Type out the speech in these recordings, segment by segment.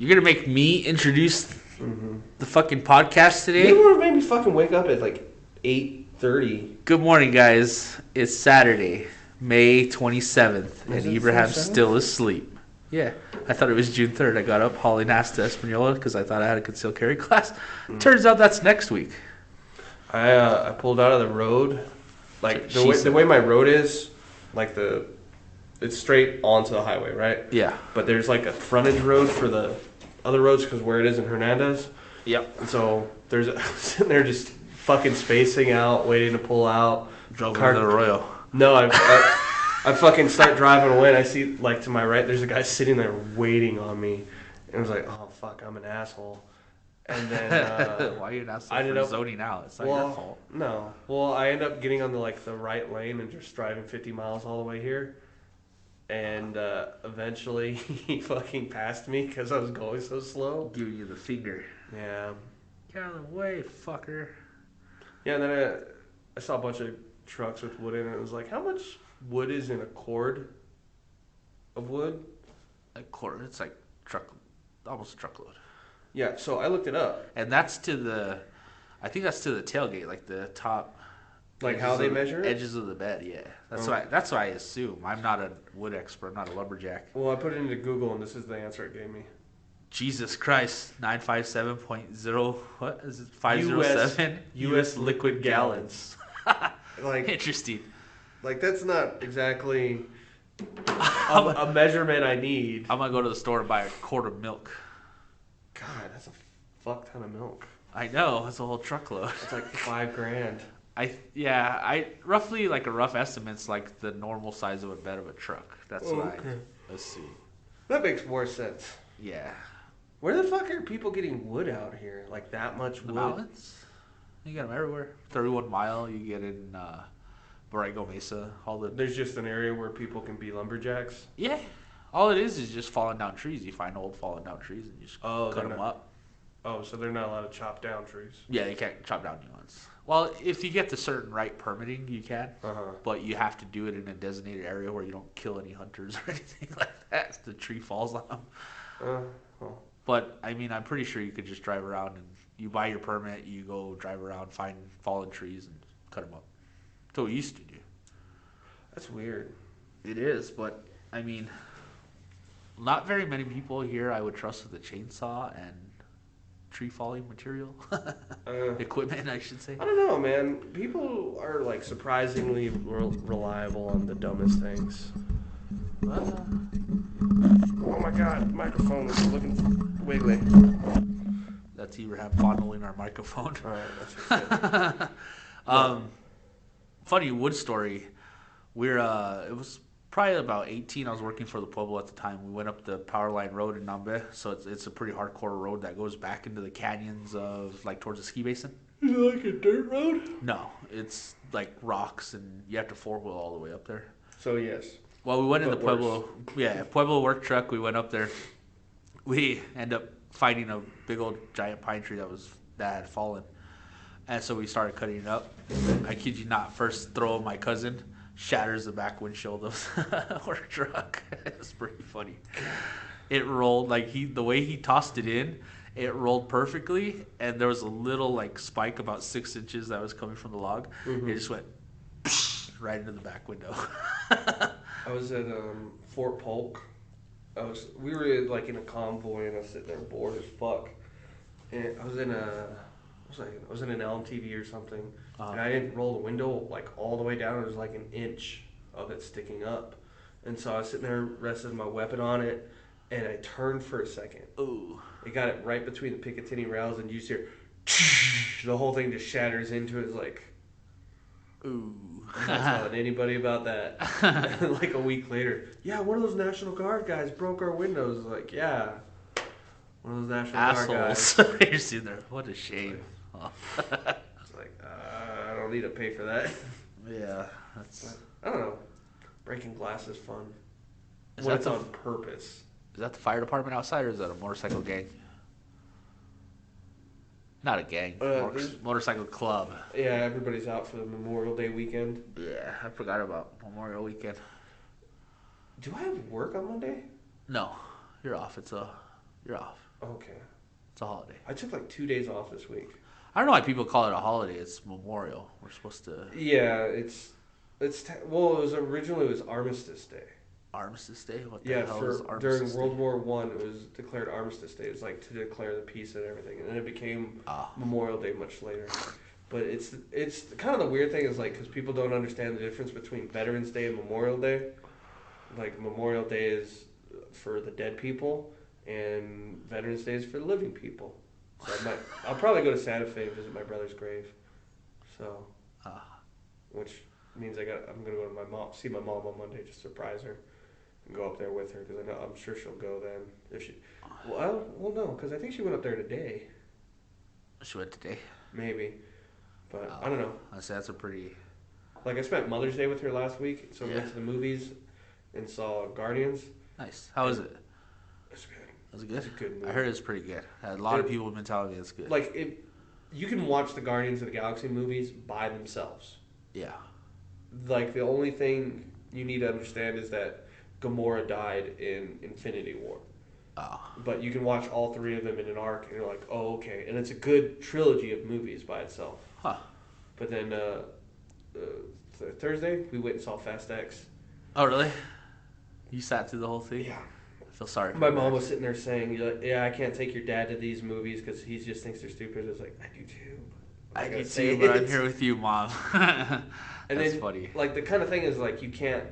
You're going to make me introduce the fucking podcast today? You would have made me fucking wake up at like 8:30. Good morning, guys. It's Saturday, May 27th, and Is it Ibrahim's 27th? still asleep. Yeah, I thought it was June 3rd. I got up, hauling ass to Espanola because I thought I had a concealed carry class. Turns out that's next week. I pulled out of the road, like She the way my road is, like it's straight onto the highway, right? Yeah. But there's like a frontage road for the other roads because where it is in Hernandez. Yep. And so I'm sitting there just fucking spacing out, waiting to pull out. Drove into the Royal. No, I fucking start driving away and I see, like, to my right, there's a guy sitting there waiting on me. And I was like, oh, fuck, I'm an asshole. And then... Why are you not I ended up zoning out? It's not your fault. No. Well, I end up getting on the right lane and just driving 50 miles all the way here. And eventually he fucking passed me because I was going so slow. Giving you the finger. Yeah. Get out of the way, fucker. Yeah, and then I saw a bunch of trucks with wood in it. And it was like, how much wood is in a cord of wood? A quarter. It's like almost a truckload. Yeah, so I looked it up. And that's I think that's to the tailgate, like the top. Like how they measure it? Edges of the bed, yeah. That's what I assume. I'm not a wood expert. I'm not a lumberjack. Well, I put it into Google, and this is the answer it gave me. Jesus Christ, 957.0. What is it? 507 U.S. liquid gallons. Like Interesting. Like that's not exactly a measurement I need. I'm gonna go to the store and buy a quart of milk. God, that's a fuck ton of milk. I know, that's a whole truckload. It's like $5,000. I roughly, like, a rough estimate's like the normal size of a bed of a truck. That's what I assume. That makes more sense. Yeah. Where the fuck are people getting wood out here? Like that much wood? The mountains? You get them everywhere. 31 Mile, you get in Borrego Mesa. There's just an area where people can be lumberjacks? Yeah. All it is just falling down trees. You find old fallen down trees and you just cut them up. Oh, so they're not allowed to chop down trees? Yeah, you can't chop down new ones. Well, if you get the certain right permitting, you can. But you have to do it in a designated area where you don't kill any hunters or anything like that. If the tree falls on them. But, I mean, I'm pretty sure you could just drive around and you buy your permit, you go drive around, find fallen trees, and cut them up. That's what we used to do. That's weird. It is, but, I mean, not very many people here I would trust with a chainsaw and tree falling material. Equipment, I should say. I don't know, man. People are, like, surprisingly reliable on the dumbest things. Oh my god, microphone is looking wiggly. That's Ibrahim fondling our microphone. Alright, that's it. Funny wood story. It was probably about 18. I was working for the Pueblo at the time. We went up the Power Line Road in Nambe, so it's a pretty hardcore road that goes back into the canyons of, like, towards the ski basin. Is it like a dirt road? No, it's like rocks, and you have to four-wheel all the way up there. So, yes. Well, we went in the Pueblo. Yeah, Pueblo work truck. We went up there. We end up finding a big old giant pine tree that had fallen. And so we started cutting it up. I kid you not, first throw of my cousin shatters the back windshield of the work truck. It was pretty funny. It rolled, the way he tossed it in, it rolled perfectly, and there was a little, like, spike about 6 inches that was coming from the log. It just went right into the back window. I was at Fort Polk. We were like in a convoy, and I was sitting there bored as fuck. And I was in an LMTV or something, and I didn't roll the window like all the way down. It was like an inch of it sticking up, and so I was sitting there resting my weapon on it, and I turned for a second. Ooh! It got it right between the Picatinny rails, and you just hear the whole thing just shatters into it. It's like, ooh. I'm not telling anybody about that. Like a week later, yeah, one of those National Guard guys broke our windows. Like, yeah, one of those National Guard guys. You're sitting there. What a shame. It's like, I don't need to pay for that. Yeah, I don't know. Breaking glass is fun. Is when that it's on purpose. Is that the fire department outside, or is that a motorcycle gang? Not a gang. Motorcycle club. Yeah, everybody's out for the Memorial Day weekend. Yeah, I forgot about Memorial Weekend. Do I have work on Monday? No, you're off. You're off. Okay. It's a holiday. I took like 2 days off this week. I don't know why people call it a holiday. It's Memorial. We're supposed to Yeah, well, it was Armistice Day. Armistice Day. What the Yeah, hell is for Armistice during Day? World War One, it was declared Armistice Day. It was like to declare the peace and everything, and then it became Ah, Memorial Day much later. But it's kind of the weird thing is like because people don't understand the difference between Veterans Day and Memorial Day. Like Memorial Day is for the dead people, and Veterans Day is for the living people. So I'll probably go to Santa Fe and visit my brother's grave. So, ah. which means I'm gonna go to see my mom on Monday, just surprise her, and go up there with her because I'm sure she'll go then if she. Well, no, because I think she went up there today, She went today. maybe, but I don't know. I say that's a pretty. Like I spent Mother's Day with her last week, so we went to the movies and saw Guardians. Nice. How was it? It's good. Was it good? It's a good movie. I heard it's pretty good. A lot of people have been telling me it's good. Like you can watch the Guardians of the Galaxy movies by themselves. Yeah. Like the only thing you need to understand is that Gamora died in Infinity War. Oh. But you can watch all three of them in an arc, and you're like, oh, okay. And it's a good trilogy of movies by itself. Huh. But then Thursday, we went and saw Fast X. Oh, really? You sat through the whole thing? Yeah. I feel sorry for My you. mom was sitting there saying, yeah, I can't take your dad to these movies because he just thinks they're stupid. I was like, I do too. I do too, but I'm here with you, Mom. And That's then, funny. Like, the kind of thing is, like, you can't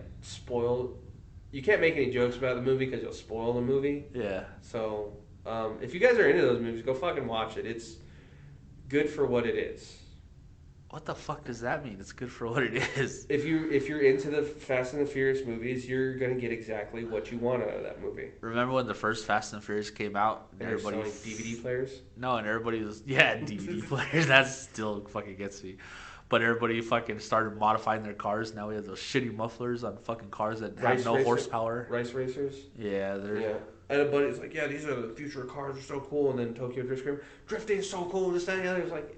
make any jokes about the movie because you'll spoil the movie. Yeah. So, if you guys are into those movies, go fucking watch it. It's good for what it is. What the fuck does that mean? It's good for what it is. If you're into the Fast and the Furious movies, you're gonna get exactly what you want out of that movie. Remember when the first Fast and Furious came out? And everybody DVD players. No, and everybody was DVD players. That still fucking gets me. But everybody fucking started modifying their cars. Now we have those shitty mufflers on fucking cars that have no horsepower. Race racers. Yeah, they're. Yeah. And a buddy's like, yeah, these are the future cars. They're so cool. And then Tokyo Drift screamed, drifting is so cool. This, that, and the other. It's like,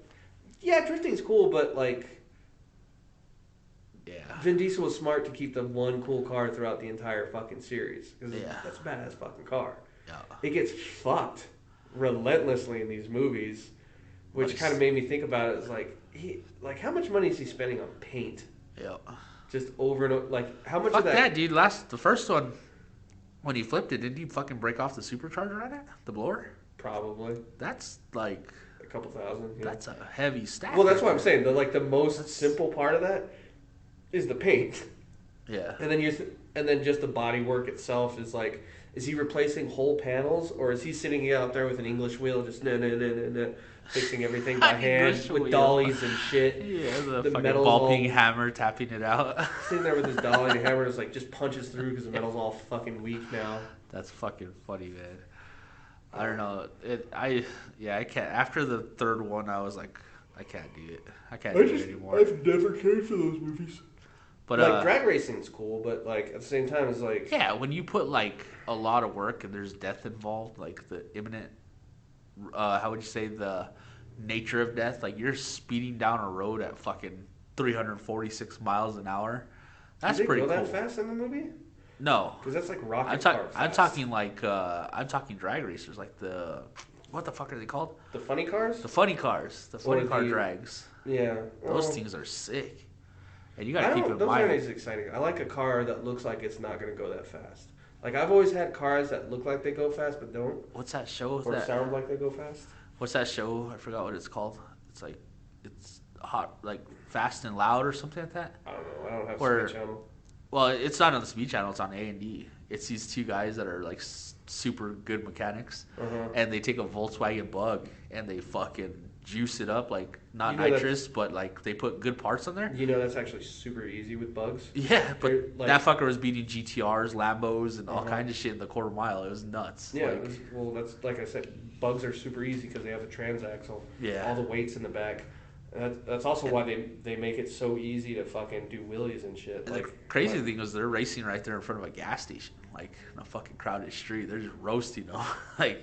yeah, drifting's cool, but like, Yeah. Vin Diesel was smart to keep the one cool car throughout the entire fucking series because that's a badass fucking car. Yeah. It gets fucked relentlessly in these movies, which kind of made me think about it. It's like how much money is he spending on paint? Yeah. Just over and over, like how much Fuck of that? that, dude. The first one, when he flipped it, didn't he fucking break off the supercharger on it? The blower? Probably That's like. a couple thousand. Yeah. That's a heavy stack. Well, that's what I'm saying. The most simple part of that is the paint. Yeah. And then just the body work itself is like, is he replacing whole panels or is he sitting out there with an English wheel just fixing everything by hand with wheel. dollies and shit? Yeah, the fucking metal's ball peen all- hammer tapping it out. Sitting there with his dolly and hammer is like just punches through because the metal's all fucking weak now. That's fucking funny, man. I don't know. I can't. After the third one, I was like, I can't do it. I can't do it anymore. I've never cared for those movies. But Like drag racing's cool, but like at the same time, it's like yeah, when you put like a lot of work and there's death involved, like the imminent, how would you say, the nature of death? Like you're speeding down a road at fucking 346 miles an hour. That's do they pretty go cool. that fast in the movie? No, Because that's like rocket I'm car fast. I'm talking like I'm talking drag racers, like the what the fuck are they called? The funny cars? The funny cars, the funny Or car the- drags. Yeah. Those well, things are sick, and you gotta keep in those aren't mind. as exciting. I like a car that looks like it's not going to go that fast. Like I've always had cars that look like they go fast but don't, What's that show? or sound like they go fast. What's that show? I forgot what it's called. It's like it's hot, like Fast and Loud or something like that. I don't know. I don't have Or- Speed Channel. Well, it's not on the Speed Channel. It's on A&D. It's these two guys that are like super good mechanics, Uh-huh. and they take a Volkswagen Bug and they fucking juice it up, like not You know nitrous, but like they put good parts on there. You know that's actually super easy with bugs. Yeah, but They're, like- that fucker was beating GTRs, Lambos, and all Uh-huh. kinds of shit in the quarter mile. It was nuts. Yeah, Like, well, that's like I said. Bugs are super easy because they have the transaxle. Yeah. All the weights in the back. And that's also why they make it so easy to fucking do wheelies and shit. and Like the crazy thing was they're racing right there in front of a gas station, like in a fucking crowded street. They're just roasting them. Like,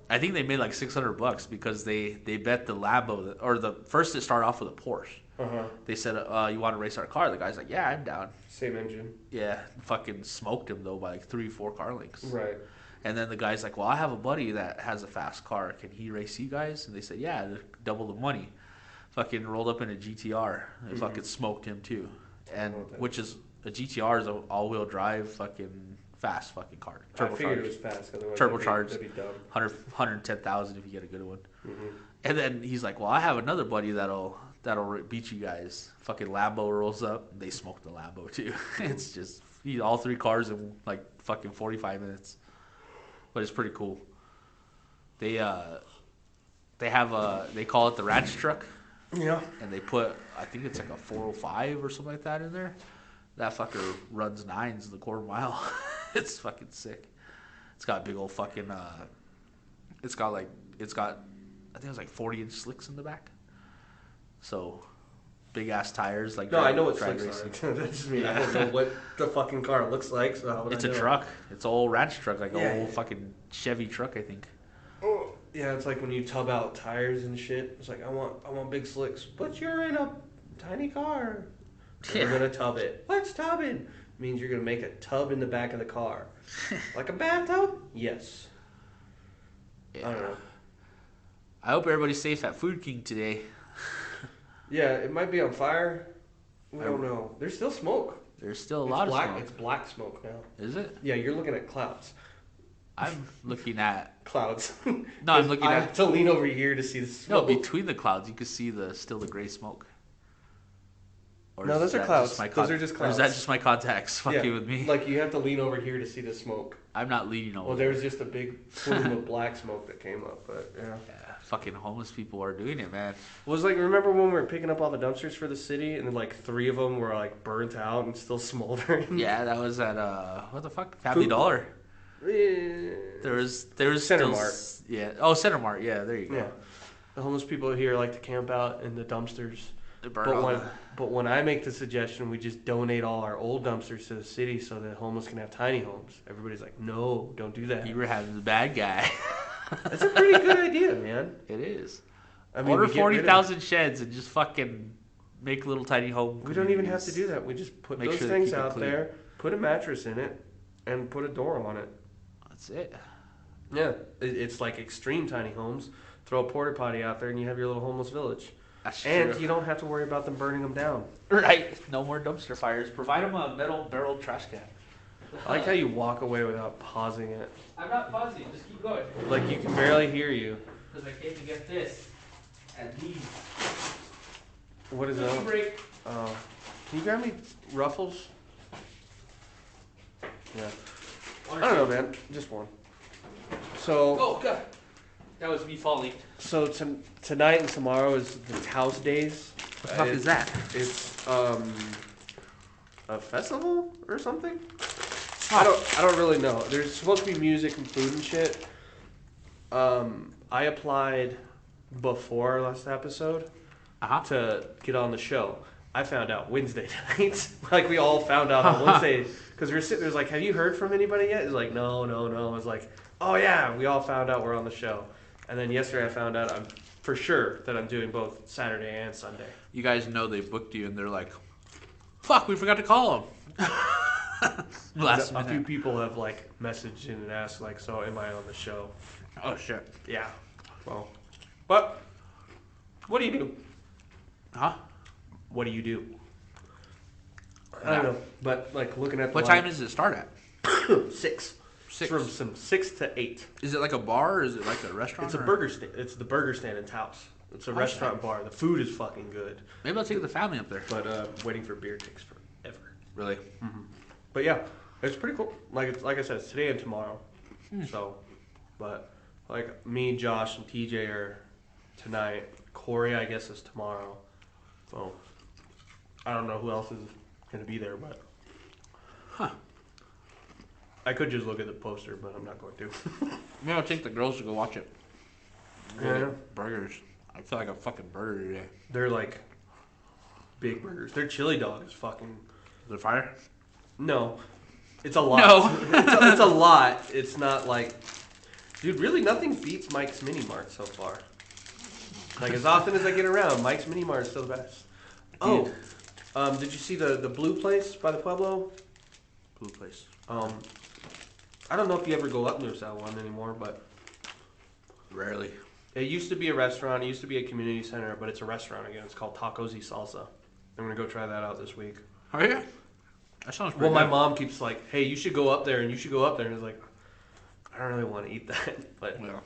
I think they made like $600 because they bet the Lambo or the first it started off with a Porsche. Uh-huh. They said, "You want to race our car?" The guy's like, "Yeah, I'm down." Same engine. Yeah, fucking smoked him though by like 3-4 car lengths. Right. And then the guy's like, well, I have a buddy that has a fast car. Can he race you guys? And they said, yeah, double the money. Fucking rolled up in a GTR. And fucking smoked him too. And which is a GTR is an all-wheel drive fucking fast fucking car. I figured it was fast. Turbocharged. That'd be dumb. 110,000 if you get a good one. Mm-hmm. And then he's like, well, I have another buddy that'll beat you guys. Fucking Lambo rolls up. They smoke the Lambo too. It's just all 3 cars in like fucking 45 minutes. But it's pretty cool. They call it the ranch truck. Yeah. And they put, I think it's like a 405 or something like that in there. That fucker runs 9s the quarter mile. It's fucking sick. It's got big old fucking it's got I think it's like 40-inch slicks in the back. So big ass tires like no, I know what drag slicks racing. are. That just means I don't know what the fucking car looks like. So how would It's I a know? truck. It's an old ranch truck, like Yeah, an old yeah. fucking Chevy truck, I think. Oh, yeah, it's like when you tub out tires and shit. It's like I want big slicks, but you're in a tiny car. Yeah. We're gonna tub it. What's tubbing? Means you're gonna make a tub in the back of the car, like a bathtub. Yes. Yeah. I don't know. I hope everybody's safe at Food King today. Yeah, it might be on fire. We don't know. There's still smoke. There's still a lot black, of smoke. It's black smoke now. Is it? Yeah, you're looking at clouds. I'm looking at. Clouds. No, I'm looking I at. have to lean over here to see the No, smoke. between the clouds, you can see the gray smoke. Or No, is those are that clouds. just my Those are just Or is that clouds. just my contacts fucking with me? Like you have to lean over here to see the smoke. I'm not leaning over. Well, there was just a big plume of black smoke that came up, but yeah. Yeah, fucking homeless people are doing it, man. Was like, remember when we were picking up all the dumpsters for the city, and then like 3 of them were like burnt out and still smoldering? Yeah, that was at what the fuck, Family Dollar. Yeah. There was Center still, Mart. Yeah. Oh, Center Mart. Yeah, there you go. Yeah. The homeless people here like to camp out in the dumpsters. They burn all But when I make the suggestion, we just donate all our old dumpsters to the city so that homeless can have tiny homes. Everybody's like, no, don't do that. You were having the bad guy. That's a pretty good idea, man. It is. I mean, Order we get rid of- 40,000 sheds and just fucking make little tiny home. We don't even have to do that. We just put Make those sure they things keep it out clean. there, put a mattress in it, and put a door on it. That's it. Yeah, it's like extreme tiny homes. Throw a porta potty out there, and you have your little homeless village. That's And true. you don't have to worry about them burning them down. Right. No more dumpster fires. Provide them a metal barrel trash can. I like how you walk away without pausing it. I'm not pausing. Just keep going. Like you can barely hear you. Because I came to get this and these. What is Cookie that? break. Oh, can you grab me Ruffles? Yeah. I don't know, man. Just one. So. Oh god. That was me falling. So tonight and tomorrow is the House Days. What the fuck is that? It's a festival or something. I don't really know. There's supposed to be music and food and shit. I applied before our last episode to get on the show. I found out Wednesday night. Like we all found out on Wednesday because we were sitting there. It's like, have you heard from anybody yet? It's like, no. I was like, oh yeah, we all found out we're on the show. And then yesterday I found out I'm for sure that I'm doing both Saturday and Sunday. You guys know they booked you and they're like, fuck, we forgot to call them. Last A minute. few people have like messaged in and asked like, so am I on the show? Oh shit. Yeah. Well, but what do you do? Huh? What do you do? I don't know, but like looking at the What time does it start at? 6. 6. From some 6 to 8. Is it like a bar or is it like a restaurant? It's a or- burger stand. It's the burger stand in Taos. It's a restaurant bar. The food is fucking good, Maybe I'll take the family up there. but waiting for beer takes forever. Really? But yeah, it's pretty cool. Like I said, it's today and tomorrow. So, but like me, Josh, and TJ are tonight. Corey, I guess, is tomorrow. So I don't know who else is gonna be there, but I could just look at the poster, but I'm not going to. Maybe I'll take the girls to go watch it. Yeah. Burgers. I feel like a fucking burger today. They're like big burgers. Their chili dog is fucking. Is it fire? No, it's a lot. No. it's a lot. It's not like, dude. Really, nothing beats Mike's Mini Mart so far. Like as often as I get around, Mike's Mini Mart is still the best. Oh, did you see the blue place by the Pueblo? Blue place. I don't know if you ever go up near that one anymore, but Rarely. it used to be a restaurant. It used to be a community center, but it's a restaurant again. It's called Tacos y Salsa. I'm gonna go try that out this week. Oh yeah. That sounds pretty Well, my good. mom keeps like, "Hey, you should go up there, and you should go up there." And it's like, I don't really want to eat that, but Yeah.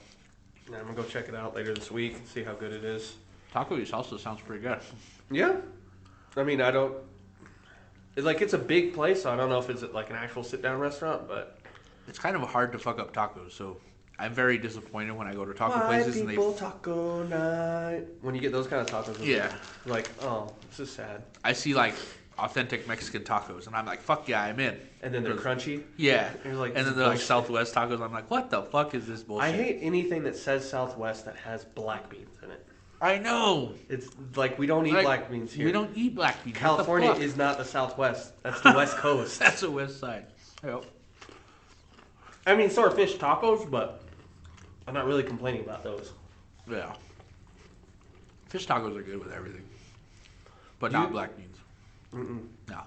I'm gonna go check it out later this week and see how good it is. Taco salsa sounds pretty good. Yeah, I mean, I don't. It's a big place, so I don't know if it's like an actual sit-down restaurant, but It's kind of hard to fuck up tacos, so I'm very disappointed when I go to taco White places and people taco night. When you get those kind of tacos, Yeah. like, oh, this is sad. I see like authentic Mexican tacos, and I'm like, fuck yeah, I'm in. And then they're crunchy. Yeah. You're like, And then they're like Southwest tacos. I'm like, what the fuck is this bullshit? I hate anything that says Southwest that has black beans in it. I know. It's like we don't eat black beans here. We don't eat black beans. California What the fuck? is not the Southwest. That's the West Coast. That's the West Side. Yep. I mean, so are fish tacos, but I'm not really complaining about those. Yeah. Fish tacos are good with everything, but Do not you- black beans. Mm-mm. No.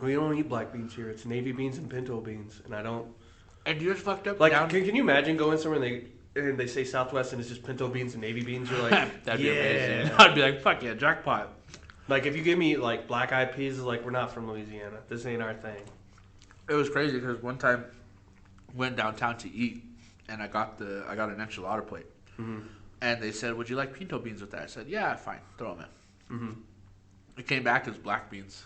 We don't eat black beans here. It's navy beans and pinto beans, and I don't And you just fucked up. like. down. Can you imagine going somewhere and they say Southwest and it's just pinto beans and navy beans? You're like, That'd be yeah. amazing. I'd be like, fuck yeah, jackpot. Like if you give me like black eyed peas, it's like we're not from Louisiana. This ain't our thing. It was crazy because one time went downtown to eat, and I got an enchilada plate, and they said, "Would you like pinto beans with that?" I said, "Yeah, fine, throw them in." Mm-hmm. It came back as black beans.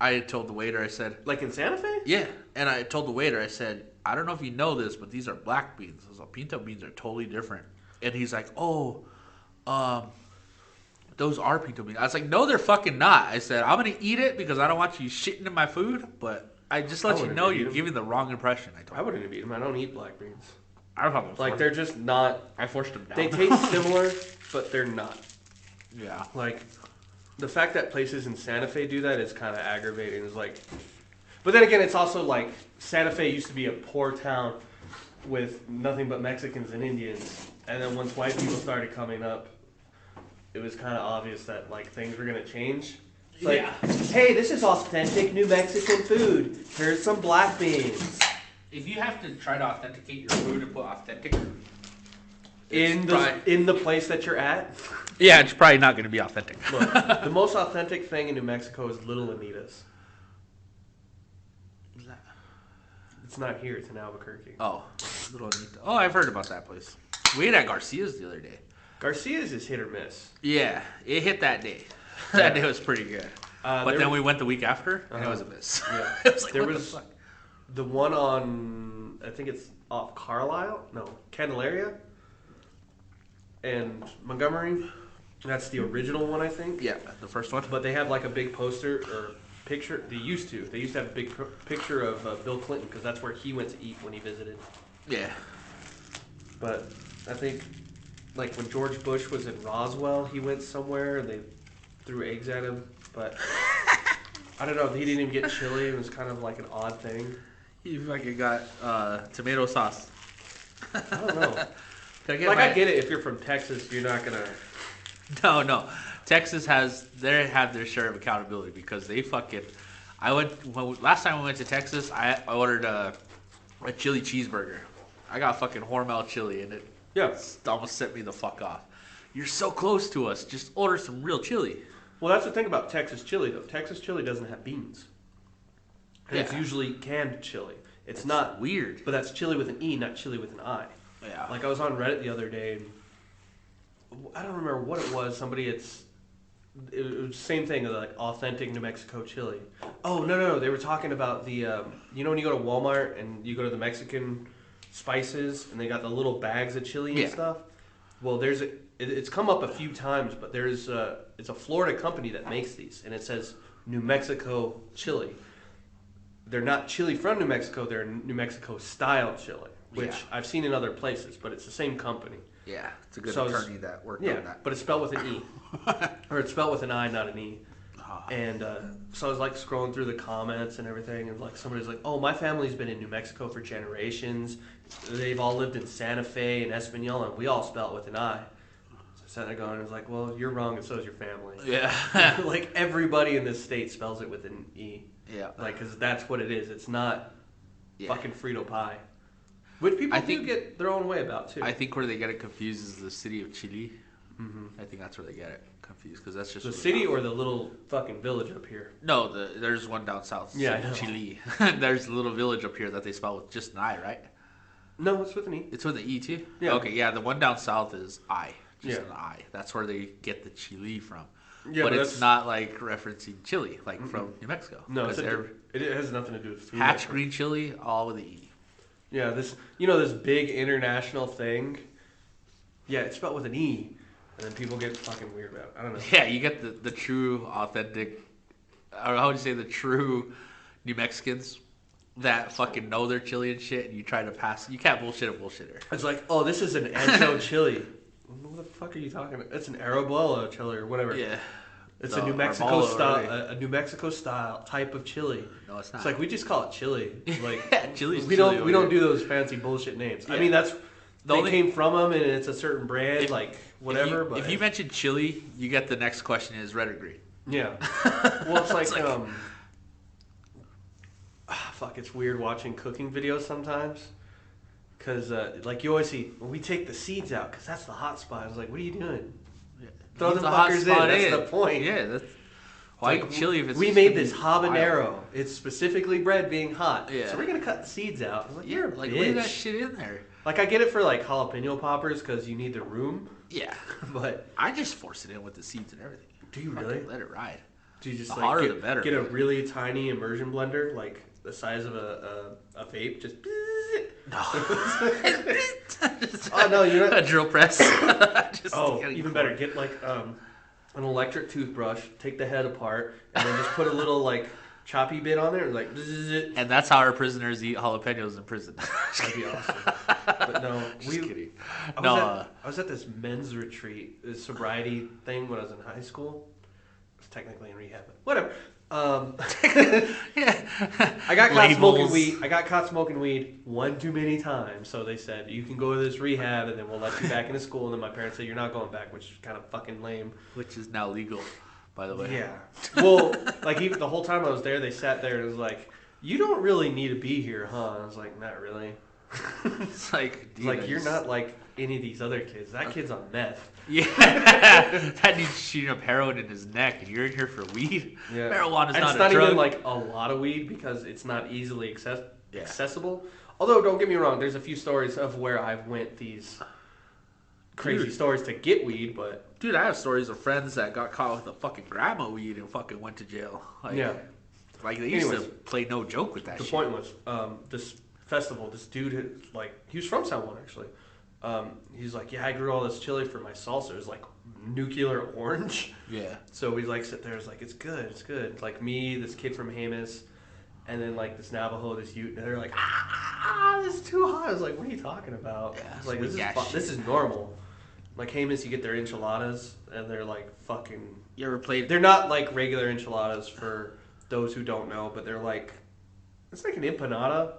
I had told the waiter, I said, Like in Santa Fe? "Yeah," and I told the waiter, I said, "I don't know if you know this, but these are black beans. Those pinto beans are totally different." And he's like, "Oh, those are pinto beans." I was like, "No, they're fucking not." I said, "I'm gonna eat it because I don't want you shitting in my food, but." I just let you wouldn't know eat you're them. giving the wrong impression. I told I wouldn't have eaten them. I don't eat black beans. I thought it was Like they're just not. I forced them down. They taste similar, but they're not. Yeah. Like the fact that places in Santa Fe do that is kind of aggravating. It's like, but then again, it's also like Santa Fe used to be a poor town with nothing but Mexicans and Indians, and then once white people started coming up, it was kind of obvious that like things were gonna change. It's like, hey, this is authentic New Mexican food. Here's some black beans. If you have to try to authenticate your food and put authentic In the place that you're at. yeah, it's probably not going to be authentic. Look, the most authentic thing in New Mexico is Little Anita's. It's not here. It's in Albuquerque. Oh, little Anita. Oh, I've heard about that place. We ate at Garcia's the other day. Garcia's is hit or miss. Yeah, it hit that day. That day was pretty good. But then we went the week after, and it was a miss. Yeah. It was like, There what was- the fuck? The one on, I think it's off Carlisle? No, Candelaria and Montgomery. That's the original one, I think. Yeah, the first one. But they have like a big poster or picture. They used to have a big picture of Bill Clinton because that's where he went to eat when he visited. Yeah. But I think, like when George Bush was in Roswell, he went somewhere and they threw eggs at him. But I don't know. He didn't even get chili. It was kind of like an odd thing. You fucking got tomato sauce. I don't know. Can I get Like my- I get it. If you're from Texas, you're not gonna. No. Texas they have their share of accountability because they fucking. Last time we went to Texas, I ordered a chili cheeseburger. I got fucking Hormel chili and it Yeah. almost set me the fuck off. You're so close to us. Just order some real chili. Well, that's the thing about Texas chili, though. Texas chili doesn't have beans. And it's Yeah. usually canned chili. It's not Weird. but that's chili with an E, not chili with an I. Yeah. Like I was on Reddit the other day. And I don't remember what it was. It was the same thing, like authentic New Mexico chili. Oh no! They were talking about the you know when you go to Walmart and you go to the Mexican spices and they got the little bags of chili and Yeah. stuff. Well, it's come up a few times, but it's a Florida company that makes these, and it says New Mexico chili. They're not chili from New Mexico; they're New Mexico style chili, which Yeah. I've seen in other places, but it's the same company. Yeah. It's a good So it's- attorney that worked Yeah, on that. but it's spelled with an E, or it's spelled with an I, not an E. Ah. And so I was like scrolling through the comments and everything, and like somebody's like, "Oh, my family's been in New Mexico for generations. They've all lived in Santa Fe and Espanola, and we all spell it with an I." So I sat there going, "I was like, well, you're wrong, and so is your family. Yeah. Like everybody in this state spells it with an E, Yeah. like because that's what it is. It's not Yeah. fucking Frito pie. Which people do get their own way about, too. I think where they get it confused is the city of Chile. I think that's where they get it confused, because that's just... The city or the little fucking village up here? No, there's one down south. Yeah, I know. Chile. There's a little village up here that they spell with just an I, right? No, it's with an E. It's with an E, too? Yeah. Okay, yeah, the one down south is I. Just an I. That's where they get the Chile from. Yeah, but it's not like referencing chili, like from New Mexico. No, it has nothing to do with food. Hatch green chili, all with an E. Yeah, this big international thing. Yeah, it's spelled with an E, and then people get fucking weird about it. I don't know. Yeah, you get the true, authentic, or how would you say, the true New Mexicans that fucking know their chili and shit, and you try to pass. You can't bullshit a bullshitter. It's like, oh, this is an ancho chili. What the fuck are you talking about? It's an Arabuela chili or whatever. Yeah. It's a New Mexico style, really. A New Mexico style type of chili. No, it's not. It's like we just call it chili. Like yeah, chili's we don't do those fancy bullshit names. Yeah. I mean they came from them and it's a certain brand, like whatever. If you mention chili, you get the next question is red or green. Yeah. Well, it's like fuck. It's weird watching cooking videos sometimes. Because, like, you always see, we take the seeds out because that's the hot spot. I was like, what are you doing? Yeah. Throw the fuckers in. That's the point. Yeah, that's... Why like, chili if it's... We made this habanero. Wild. It's specifically bred being hot. Yeah. So we're going to cut the seeds out. I was like, you're a like, bitch. Leave that shit in there. Like, I get it for, like, jalapeno poppers because you need the room. Yeah. But... I just force it in with the seeds and everything. Do you really? Let it ride. Do you just, the like, hotter, the better. Get a really tiny immersion blender, like, the size of a vape, just... No. Oh no, you're not a drill press. Even better. Get like an electric toothbrush. Take the head apart, and then just put a little like choppy bit on there, and like. And that's how our prisoners eat jalapenos in prison. That'd be awesome. But no, just kidding. I was at this men's retreat, this sobriety thing when I was in high school. I was technically in rehab, but whatever. Yeah. I got caught smoking weed. I got caught smoking weed one too many times. So they said you can go to this rehab and then we'll let you back into school. And then my parents said you're not going back, which is kind of fucking lame. Which is now legal, by the way. Yeah. Well, like even the whole time I was there, they sat there and it was like, "You don't really need to be here, huh?" And I was like, "Not really." It's like, dude, like you're not like any of these other kids. That kid's on meth. Yeah, that dude's shooting up heroin in his neck, and you're in here for weed. Yeah, marijuana's not a drug. It's not even like a lot of weed because it's not easily accessible. Although, don't get me wrong, there's a few stories of where I've went these crazy stories to get weed, but dude, I have stories of friends that got caught with a fucking gram of weed and fucking went to jail. Like, yeah, like they used to play no joke with that. The shit. point was, this festival, this dude had, like, he was from San Juan actually. He's like, yeah, I grew all this chili for my salsa. It was like nuclear orange. Yeah. So we like sit there. It's like, it's good. It's good. It's like me, this kid from Jemez, and then like this Navajo, this Ute. And they're like, this is too hot. I was like, what are you talking about? Yeah, like this is normal. Like Jemez, you get their enchiladas, and they're like fucking. You ever played? They're not like regular enchiladas for those who don't know, but they're like, it's like an empanada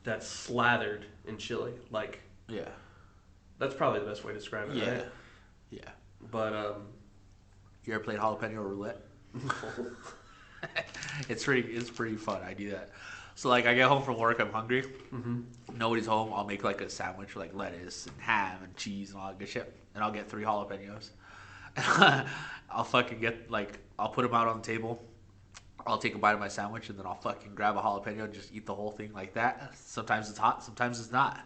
that's slathered in chili, like. Yeah. That's probably the best way to describe it, yeah. Right? Yeah. But, you ever played jalapeno roulette? It's pretty fun. I do that. So, like, I get home from work, I'm hungry. Mm-hmm. Nobody's home. I'll make, like, a sandwich with, like, lettuce and ham and cheese and all that good shit. And I'll get 3 jalapenos. I'll fucking get, like, I'll put them out on the table. I'll take a bite of my sandwich, and then I'll fucking grab a jalapeno and just eat the whole thing like that. Sometimes it's hot, sometimes it's not.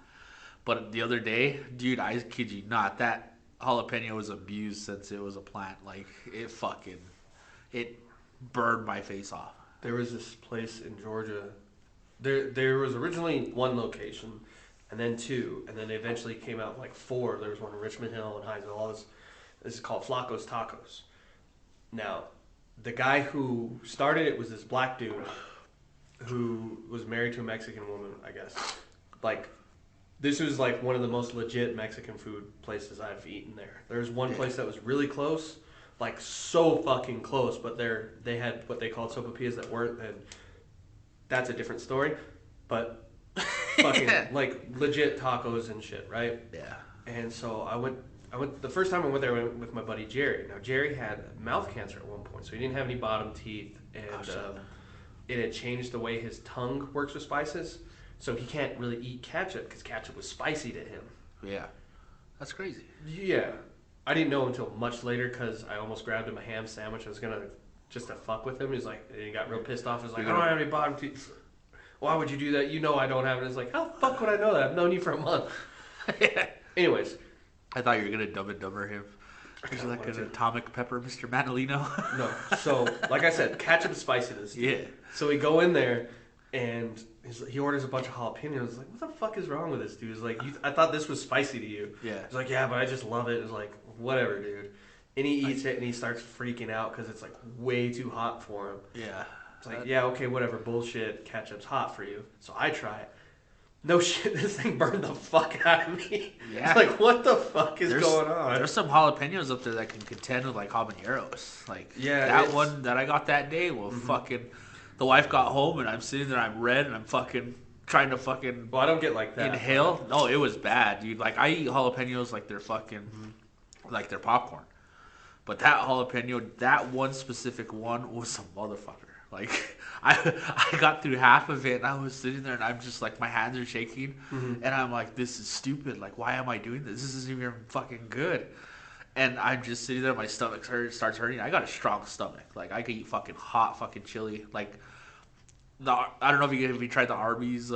But the other day, dude, I kid you not, that jalapeno was abused since it was a plant. Like, it burned my face off. There was this place in Georgia. There was originally 1 location, and then 2, and then they eventually came out like 4. There was one in Richmond Hill and Hinesville. All this. This is called Flaco's Tacos. Now, the guy who started it was this black dude who was married to a Mexican woman, I guess. Like. This was like one of the most legit Mexican food places I've eaten there. There was one place that was really close, like so fucking close, but they had what they called sopapillas that weren't, and that's a different story. But fucking like legit tacos and shit, right? Yeah. And so I went the first time I went there I went with my buddy Jerry. Now Jerry had mouth cancer at one point, so he didn't have any bottom teeth, and it had changed the way his tongue works with spices. so he can't really eat ketchup because ketchup was spicy to him. Yeah, that's crazy. Yeah, I didn't know until much later because I almost grabbed him a ham sandwich. I was gonna just to fuck with him. He's like, and he got real pissed off. He's like, I don't have any bottom teeth. Why would you do that? You know I don't have it. It's like, how the fuck would I know that? I've known you for a month. Anyways, I thought you were gonna Dumb and Dumber him. He's like an atomic pepper, Mr. Manolino. No. So, like I said, ketchup is spicy to this dude. Yeah. So we go in there, and he orders a bunch of jalapenos. He's like, what the fuck is wrong with this dude? He's like, I thought this was spicy to you. Yeah. He's like, yeah, but I just love it. It's like, whatever, dude. And he eats it, and he starts freaking out because it's like way too hot for him. Yeah. It's like, yeah, okay, whatever, bullshit. Ketchup's hot for you. So I try it. No shit, this thing burned the fuck out of me. Yeah. It's like, what the fuck is going on? There's some jalapenos up there that can contend with like habaneros. Like that one that I got that day will fucking. The wife got home and I'm sitting there, I'm red and I'm fucking trying to fucking. Well, I don't get like that. Inhale. No, it was bad, dude. Like I eat jalapenos like they're fucking, like they're popcorn. But that jalapeno, that one specific one was a motherfucker. Like, I got through half of it, and I was sitting there, and I'm just like, my hands are shaking, and I'm like, this is stupid. Like, why am I doing this? This isn't even fucking good. And I'm just sitting there, my stomach starts hurting. I got a strong stomach. Like, I could eat fucking hot fucking chili. Like, I don't know if you tried the Arby's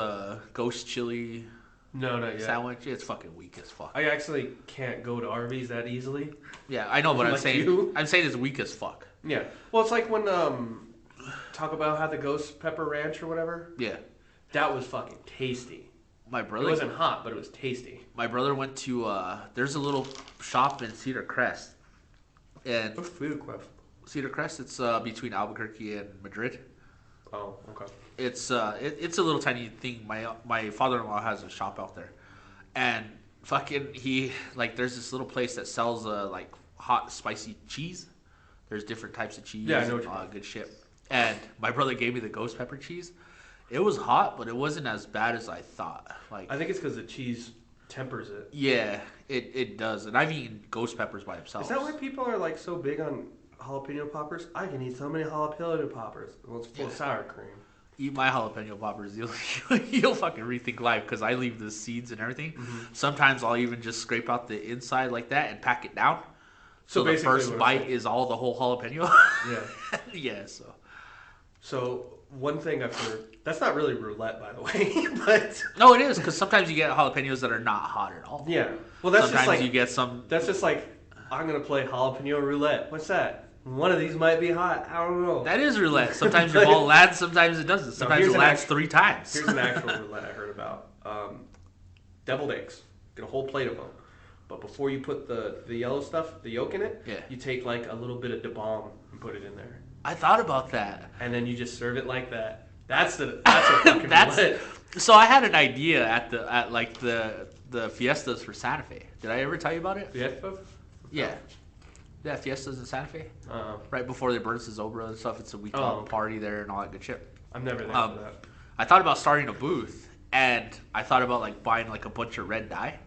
ghost chili No, not yet. sandwich. It's fucking weak as fuck. I actually can't go to Arby's that easily. Yeah, I know, but Like I'm saying it's weak as fuck. Yeah. Well, it's like when Taco Bell had the ghost pepper ranch or whatever. Yeah. That was fucking tasty. My brother. It wasn't hot, but it was tasty. My brother went to there's a little shop in Cedar Crest, and What's Cedar Crest? Cedar Crest, it's between Albuquerque and Madrid. Oh, okay. It's it's a little tiny thing. My father-in-law has a shop out there, and fucking there's this little place that sells like hot spicy cheese. There's different types of cheese. Yeah, I know. And all that good shit. And my brother gave me the ghost pepper cheese. It was hot, but it wasn't as bad as I thought. Like I think it's because the cheese tempers it. Yeah, it does. And I've eaten ghost peppers by themselves. Is that why people are like so big on jalapeno poppers? I can eat so many jalapeno poppers. Well, it's full of sour cream. Eat my jalapeno poppers, you'll fucking rethink life because I leave the seeds and everything. Sometimes I'll even just scrape out the inside like that and pack it down. So the first bite is all the whole jalapeno. Yeah. Yeah, So one thing I've heard, that's not really roulette, by the way, but no, it is because sometimes you get jalapenos that are not hot at all. Yeah. Well, that's sometimes just like you get some. That's just like I'm gonna play jalapeno roulette. What's that? One of these might be hot. I don't know. That is roulette. Sometimes your ball lands, sometimes it doesn't. Sometimes it lands 3 times. Here's an actual roulette I heard about. Deviled eggs. Get a whole plate of them. But before you put the yellow stuff, the yolk in it, you take like a little bit of Da Bomb and put it in there. I thought about that. And then you just serve it like that. That's a fucking roulette. So I had an idea at the fiestas for Santa Fe. Did I ever tell you about it? Fiesta? Yeah. Yeah, fiestas in Santa Fe. Right before they burn Zobra and stuff. It's a week-long party there and all that good shit. I'm never there for that. I thought about starting a booth, and I thought about like buying like a bunch of red dye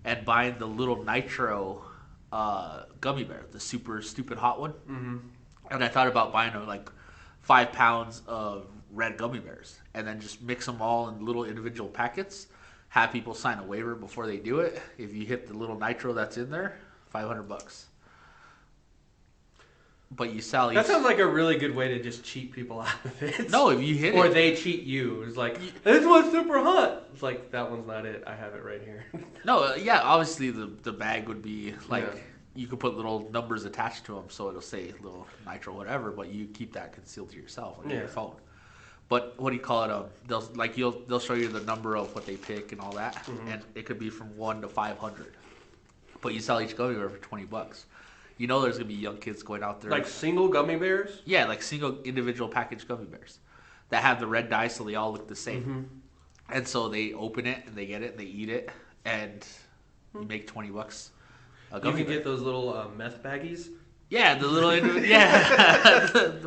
and buying the little nitro gummy bear, the super stupid hot one. Mm-hmm. And I thought about buying like 5 pounds of red gummy bears and then just mix them all in little individual packets. Have people sign a waiver before they do it. If you hit the little nitro that's in there, $500. But you sell. That sounds like a really good way to just cheat people out of it. No, if you hit it, or they cheat you. It's like this one's super hot. It's like that one's not it. I have it right here. No, yeah, obviously the bag would be like you could put little numbers attached to them, so it'll say little nitro whatever. But you keep that concealed to yourself on your phone. But what do you call it? They'll show you the number of what they pick and all that, and it could be from 1 to 500. But you sell each gummy bear for $20. You know there's going to be young kids going out there. Like single gummy bears? Yeah, like single individual packaged gummy bears that have the red dye so they all look the same. Mm-hmm. And so they open it and they get it and they eat it and you make $20 a gummy bear. You can get those little meth baggies? Yeah, the little,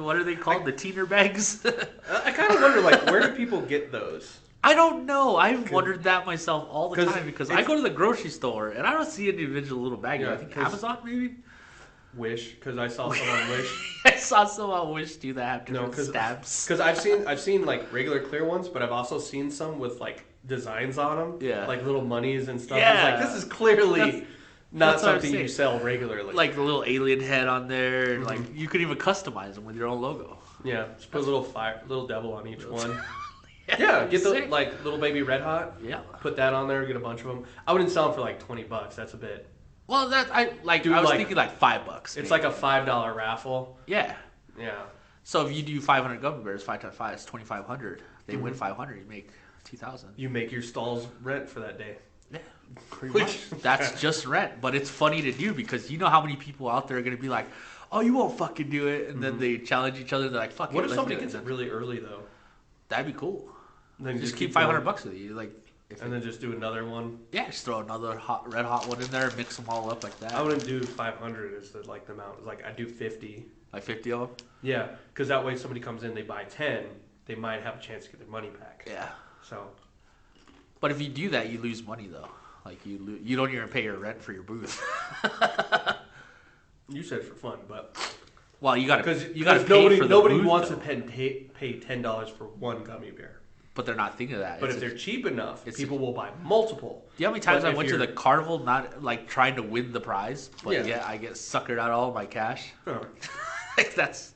what are they called? The teener bags? I kind of wonder, like, where do people get those? I don't know. I've wondered that myself all the time because I go to the grocery store and I don't see an individual little baggie. I think Amazon maybe. Wish, because I saw some on Wish. I saw some on Wish do that have No, different stabs. Because I've seen like regular clear ones, but I've also seen some with like designs on them. Yeah. Like little monies and stuff. Yeah. It's like, this is clearly not that's what I'm something you saying. sell regularly. Like the little alien head on there. And like you could even customize them with your own logo. Yeah, just put a little devil on each one. Yeah, get the like little baby Red Hot. Yeah. Put that on there. Get a bunch of them. I wouldn't sell them for like $20. That's a bit. Well, I was thinking like $5. It's maybe. like a $5 raffle. Yeah. Yeah. So if you do 500 gummy bears, 5 times 5 is 2,500. They win 500, you make 2,000. You make your stall's rent for that day. Yeah, pretty much. That's just rent, but it's funny to do because you know how many people out there are gonna be like, "Oh, you won't fucking do it," and then they challenge each other. They're like, "Fuck What it, if let's somebody do it." gets it really early though? That'd be cool. Then Just keep $500 with you, like. Then just do another one. Yeah, just throw another red hot one in there, mix them all up like that. I wouldn't do 500 is the amount. It's like I do 50. Like 50 of them. Yeah, because that way if somebody comes in, they buy 10, they might have a chance to get their money back. Yeah. So. But if you do that, you lose money though. Like you don't even pay your rent for your booth. You said for fun, but. Well, you got to nobody booth, wants though. to pay $10 for one gummy bear. But they're not thinking of that. But if they're cheap enough, people will buy multiple. Do you know how many times I went to the carnival not like trying to win the prize, but Yeah. I get suckered out all my cash? Oh. Like that's.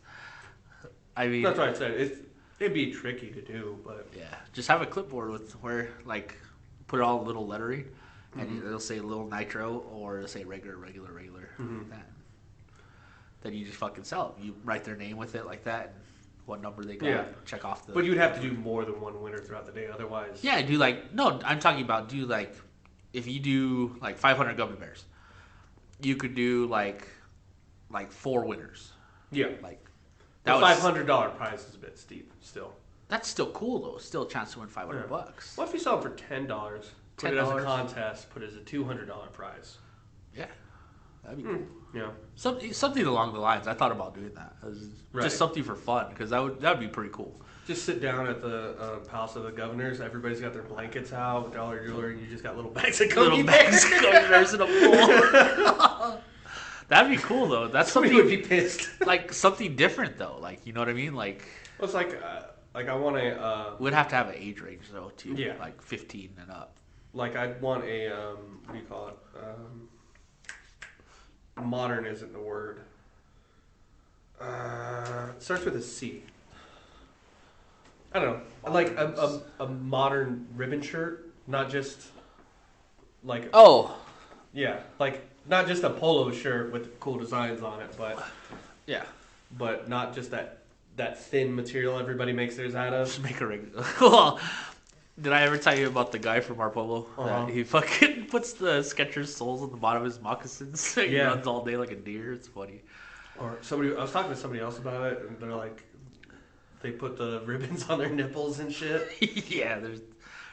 I mean. That's what I said. It'd be tricky to do, but Yeah, just have a clipboard with where like put all little lettering, and it'll say little nitro or it'll say regular, like that. Then you just fucking sell them. You write their name with it like that, and what number they got. Yeah. Check off the. But you'd have to do more than one winner throughout the day, otherwise. Yeah, do like no. I'm talking about do like if you do like 500 gummy bears, you could do like 4 winners. Yeah. Like The $500 prize is a bit steep still. That's still cool though. Still a chance to win $500. What if you sell it for $10? Put it as a contest. Put it as a $200 prize. Yeah, that'd be cool. Yeah. Something along the lines. I thought about doing that. Just something for fun because that would be pretty cool. Just sit down at the Palace of the Governors. Everybody's got their blankets out with dollar jewelry, and you just got little bags of gummy bears. Gummy bears in a pool. That'd be cool though. That's Somebody would be pissed. Like something different though. Like you know what I mean? Like well, it's like I want a. We'd have to have an age range though too. Yeah. Like 15 and up. Like I'd want a what do you call it? Modern isn't the word. It starts with a C. I don't know. Like a modern ribbon shirt, not just like yeah, like not just a polo shirt with cool designs on it, but not just that thin material everybody makes theirs out of. Just make a regular. Well, did I ever tell you about the guy from our Pueblo? He fucking puts the Skechers soles on the bottom of his moccasins. He runs all day like a deer. It's funny. Or I was talking to somebody else about it, and they're like, they put the ribbons on their nipples and shit. Yeah,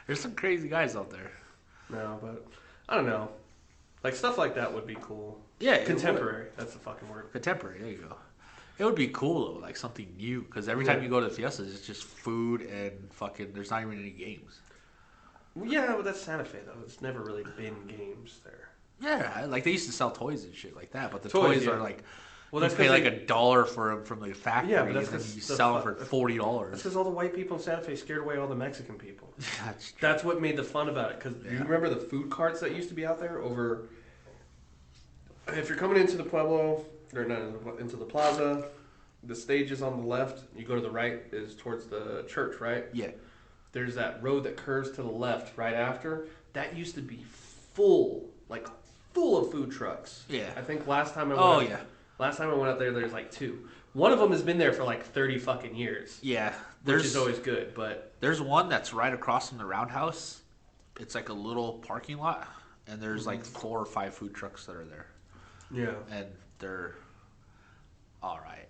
there's some crazy guys out there. No, but I don't know. Like stuff like that would be cool. Yeah, contemporary. That's the fucking word. Contemporary. There you go. It would be cool though, like something new, because every time you go to the fiestas, it's just food and fucking. There's not even any games. Yeah, but that's Santa Fe though. It's never really been games there. Yeah, like they used to sell toys and shit like that, but the toys are like. Well, that's pay like $1 for them from the factory, yeah, but that's and then you sell them for $40. That's because all the white people in Santa Fe scared away all the Mexican people. That's true. That's what made the fun about it. Because you remember the food carts that used to be out there over. If you're coming into the Pueblo or not into the plaza, the stage is on the left. You go to the right is towards the church, right? Yeah. There's that road that curves to the left right after. That used to be full of food trucks. Yeah. I think last time I went. Last time I went out there, there's like 2. One of them has been there for like 30 fucking years. Yeah, which is always good, but there's one that's right across from the Roundhouse. It's like a little parking lot, and there's like 4 or 5 food trucks that are there. Yeah, and they're all right.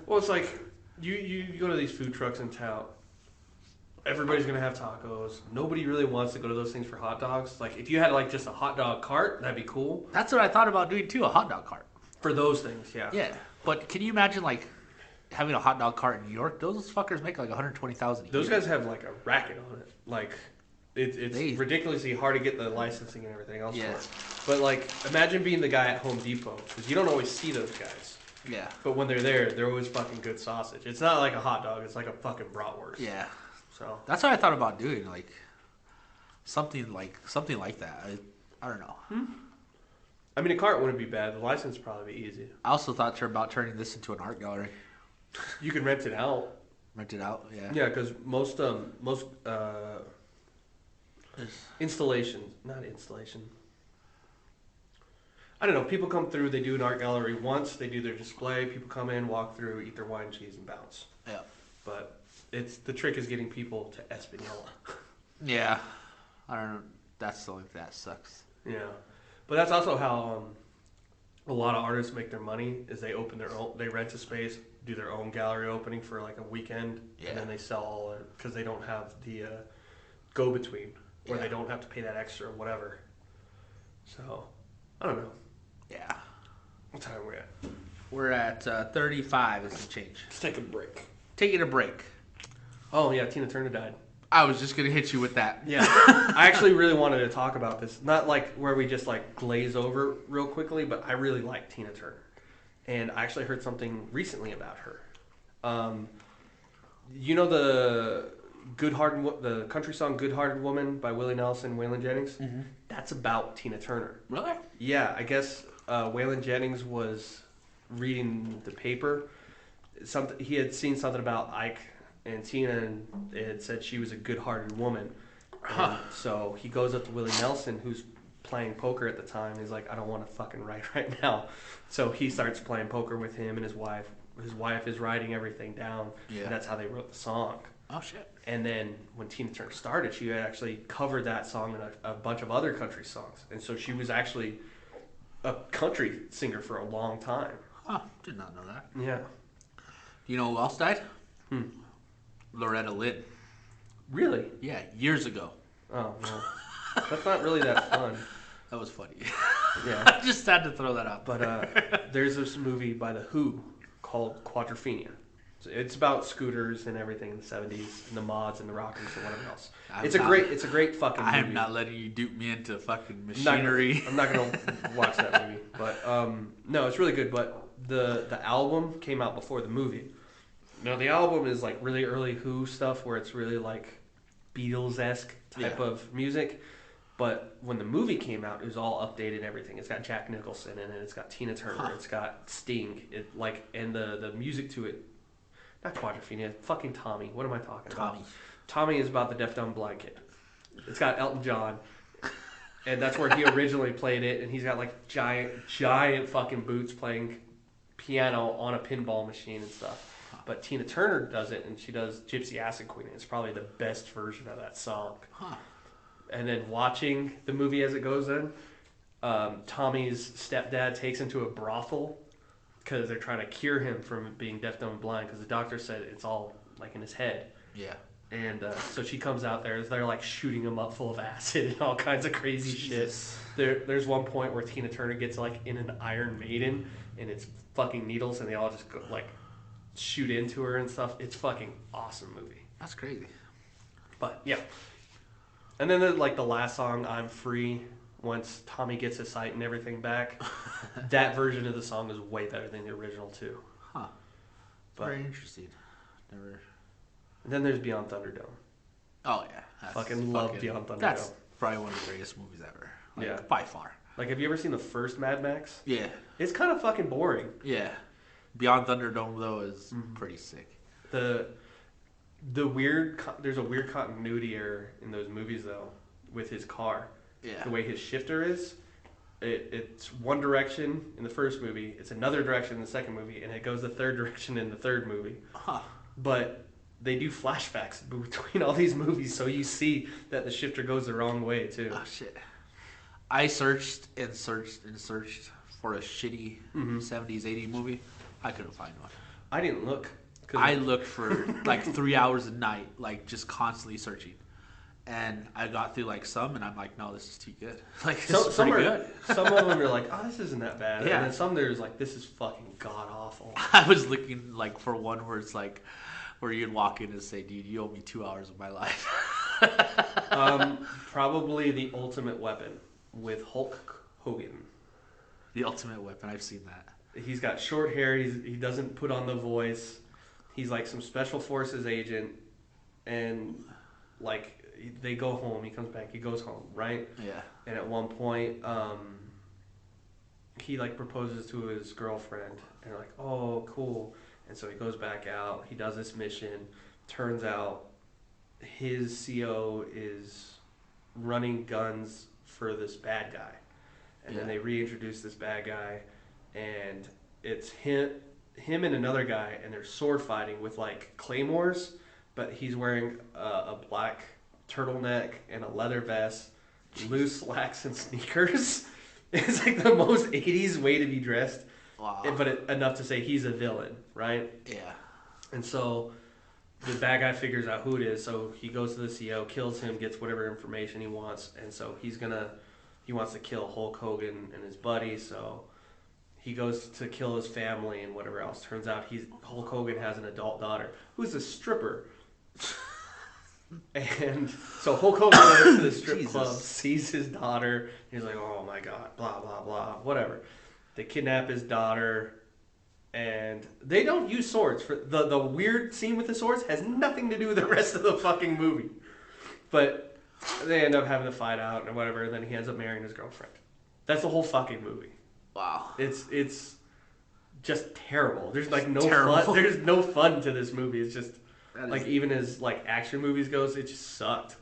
Well, it's like you go to these food trucks in town. Everybody's gonna have tacos. Nobody really wants to go to those things for hot dogs. Like if you had like just a hot dog cart, that'd be cool. That's what I thought about doing too, a hot dog cart. For those things, yeah. Yeah, but can you imagine like having a hot dog cart in New York? Those fuckers make like $120,000. Those guys have like a racket on it. Like It's ridiculously hard to get the licensing and everything else Yeah. for it. But like, imagine being the guy at Home Depot because you don't always see those guys. Yeah. But when they're there, they're always fucking good sausage. It's not like a hot dog. It's like a fucking bratwurst. Yeah. So That's what I thought about doing, like something like that. I don't know. I mean, a cart wouldn't be bad. The license would probably be easy. I also thought about turning this into an art gallery. You can rent it out. Rent it out, yeah. Yeah, because most installations, not installation. I don't know. People come through. They do an art gallery once. They do their display. People come in, walk through, eat their wine, cheese, and bounce. Yeah. But the trick is getting people to Espanola. Yeah. I don't know. That's the only thing that sucks. Yeah, but that's also how a lot of artists make their money. Is they open their own. They rent a space, do their own gallery opening for like a weekend, and then they sell all it because they don't have the go between, or they don't have to pay that extra or whatever. So, I don't know. Yeah. What time are we at? We're at 35 is the change. Let's take a break. Taking a break. Oh yeah, Tina Turner died. I was just going to hit you with that. Yeah. I actually really wanted to talk about this. Not like where we just like glaze over real quickly, but I really like Tina Turner. And I actually heard something recently about her. You know the country song "Good Hearted Woman" by Willie Nelson and Waylon Jennings? Mm-hmm. That's about Tina Turner. Really? Yeah, I guess Waylon Jennings was reading the paper. He had seen something about Ike and Tina, and it had said she was a good-hearted woman. So he goes up to Willie Nelson, who's playing poker at the time. He's like, I don't want to fucking write right now. So he starts playing poker with him and his wife. His wife is writing everything down. Yeah. And that's how they wrote the song. Oh, shit. And then when Tina Turner started, she had actually covered that song in a bunch of other country songs. And so she was actually a country singer for a long time. Huh. Did not know that. Yeah. You know who else died? Loretta Lynn. Really? Yeah, years ago. Oh, no. That's not really that fun. That was funny. Yeah. I just had to throw that out. But there's this movie by The Who called Quadrophenia. So it's about scooters and everything in the 70s and the mods and the rockers and whatever else. It's a great fucking movie. I'm not letting you dupe me into fucking machinery. I'm not gonna watch that movie. But no, it's really good. But the album came out before the movie. Now the album is like really early Who stuff where it's really like Beatles-esque type of music. But when the movie came out, it was all updated and everything. It's got Jack Nicholson in it. It's got Tina Turner. It's got Sting. And the music to it. Not Quadrophenia. Fucking Tommy. What am I talking about? Tommy is about the deaf, dumb, blind kid. It's got Elton John. And that's where he originally played it. And he's got like giant fucking boots playing piano on a pinball machine and stuff. But Tina Turner does it, and she does Gypsy Acid Queen. It's probably the best version of that song. And then watching the movie as it goes in, Tommy's stepdad takes him to a brothel because they're trying to cure him from being deaf, dumb, and blind because the doctor said it's all like in his head. Yeah. And so she comes out there. They're like shooting him up full of acid and all kinds of crazy shit. There's one point where Tina Turner gets like in an Iron Maiden and it's fucking needles and they all just go, like shoot into her and stuff. It's fucking awesome movie. That's crazy. But yeah. And then the last song, I'm Free, once Tommy gets his sight and everything back, that version of the song is way better than the original too. Huh. Very interesting. Never. And then there's Beyond Thunderdome. Oh yeah. Fucking love Beyond Thunderdome. That's probably one of the greatest movies ever. Like, yeah. By far. Like, have you ever seen the first Mad Max? Yeah. It's kind of fucking boring. Yeah. Beyond Thunderdome though is pretty sick. The weird, there's a weird continuity error in those movies though, with his car. Yeah. The way his shifter is, it's one direction in the first movie, it's another direction in the second movie, and it goes the third direction in the third movie. Huh. But they do flashbacks between all these movies, so you see that the shifter goes the wrong way too. Oh shit. I searched and searched and searched for a shitty 70s, 80s movie. I couldn't find one. I didn't look. I looked for like 3 hours a night, like just constantly searching. And I got through like some, and I'm like, no, this is too good. Like, this is pretty good. Some of them are like, oh, this isn't that bad. Yeah. And then some there's like, this is fucking god awful. I was looking like for one where it's like, where you'd walk in and say, dude, you owe me 2 hours of my life. Probably The Ultimate Weapon with Hulk Hogan. The Ultimate Weapon. I've seen that. He's got short hair. He doesn't put on the voice. He's like some special forces agent, and like they go home. He comes back. He goes home, right? Yeah. And at one point, he like proposes to his girlfriend, and they're like, "Oh, cool." And so he goes back out. He does this mission. Turns out his CO is running guns for this bad guy, and then they reintroduce this bad guy, and it's him and another guy, and they're sword fighting with like claymores, but he's wearing a black turtleneck and a leather vest, loose slacks and sneakers. It's like the most 80s way to be dressed. Wow. But enough to say he's a villain, right? Yeah. And so the bad guy figures out who it is, so he goes to the CO, kills him, gets whatever information he wants, and so he wants to kill Hulk Hogan and his buddy, so he goes to kill his family and whatever else. Turns out Hulk Hogan has an adult daughter who's a stripper. And so Hulk Hogan goes to the strip club, sees his daughter, he's like, oh my god, blah, blah, blah, whatever. They kidnap his daughter, and they don't use swords. For the weird scene with the swords has nothing to do with the rest of the fucking movie. But they end up having to fight out and whatever, and then he ends up marrying his girlfriend. That's the whole fucking movie. Wow. It's just terrible. There's like no terrible. fun. There's no fun to this movie. It's just That like is- even as like action movies goes, it just sucked.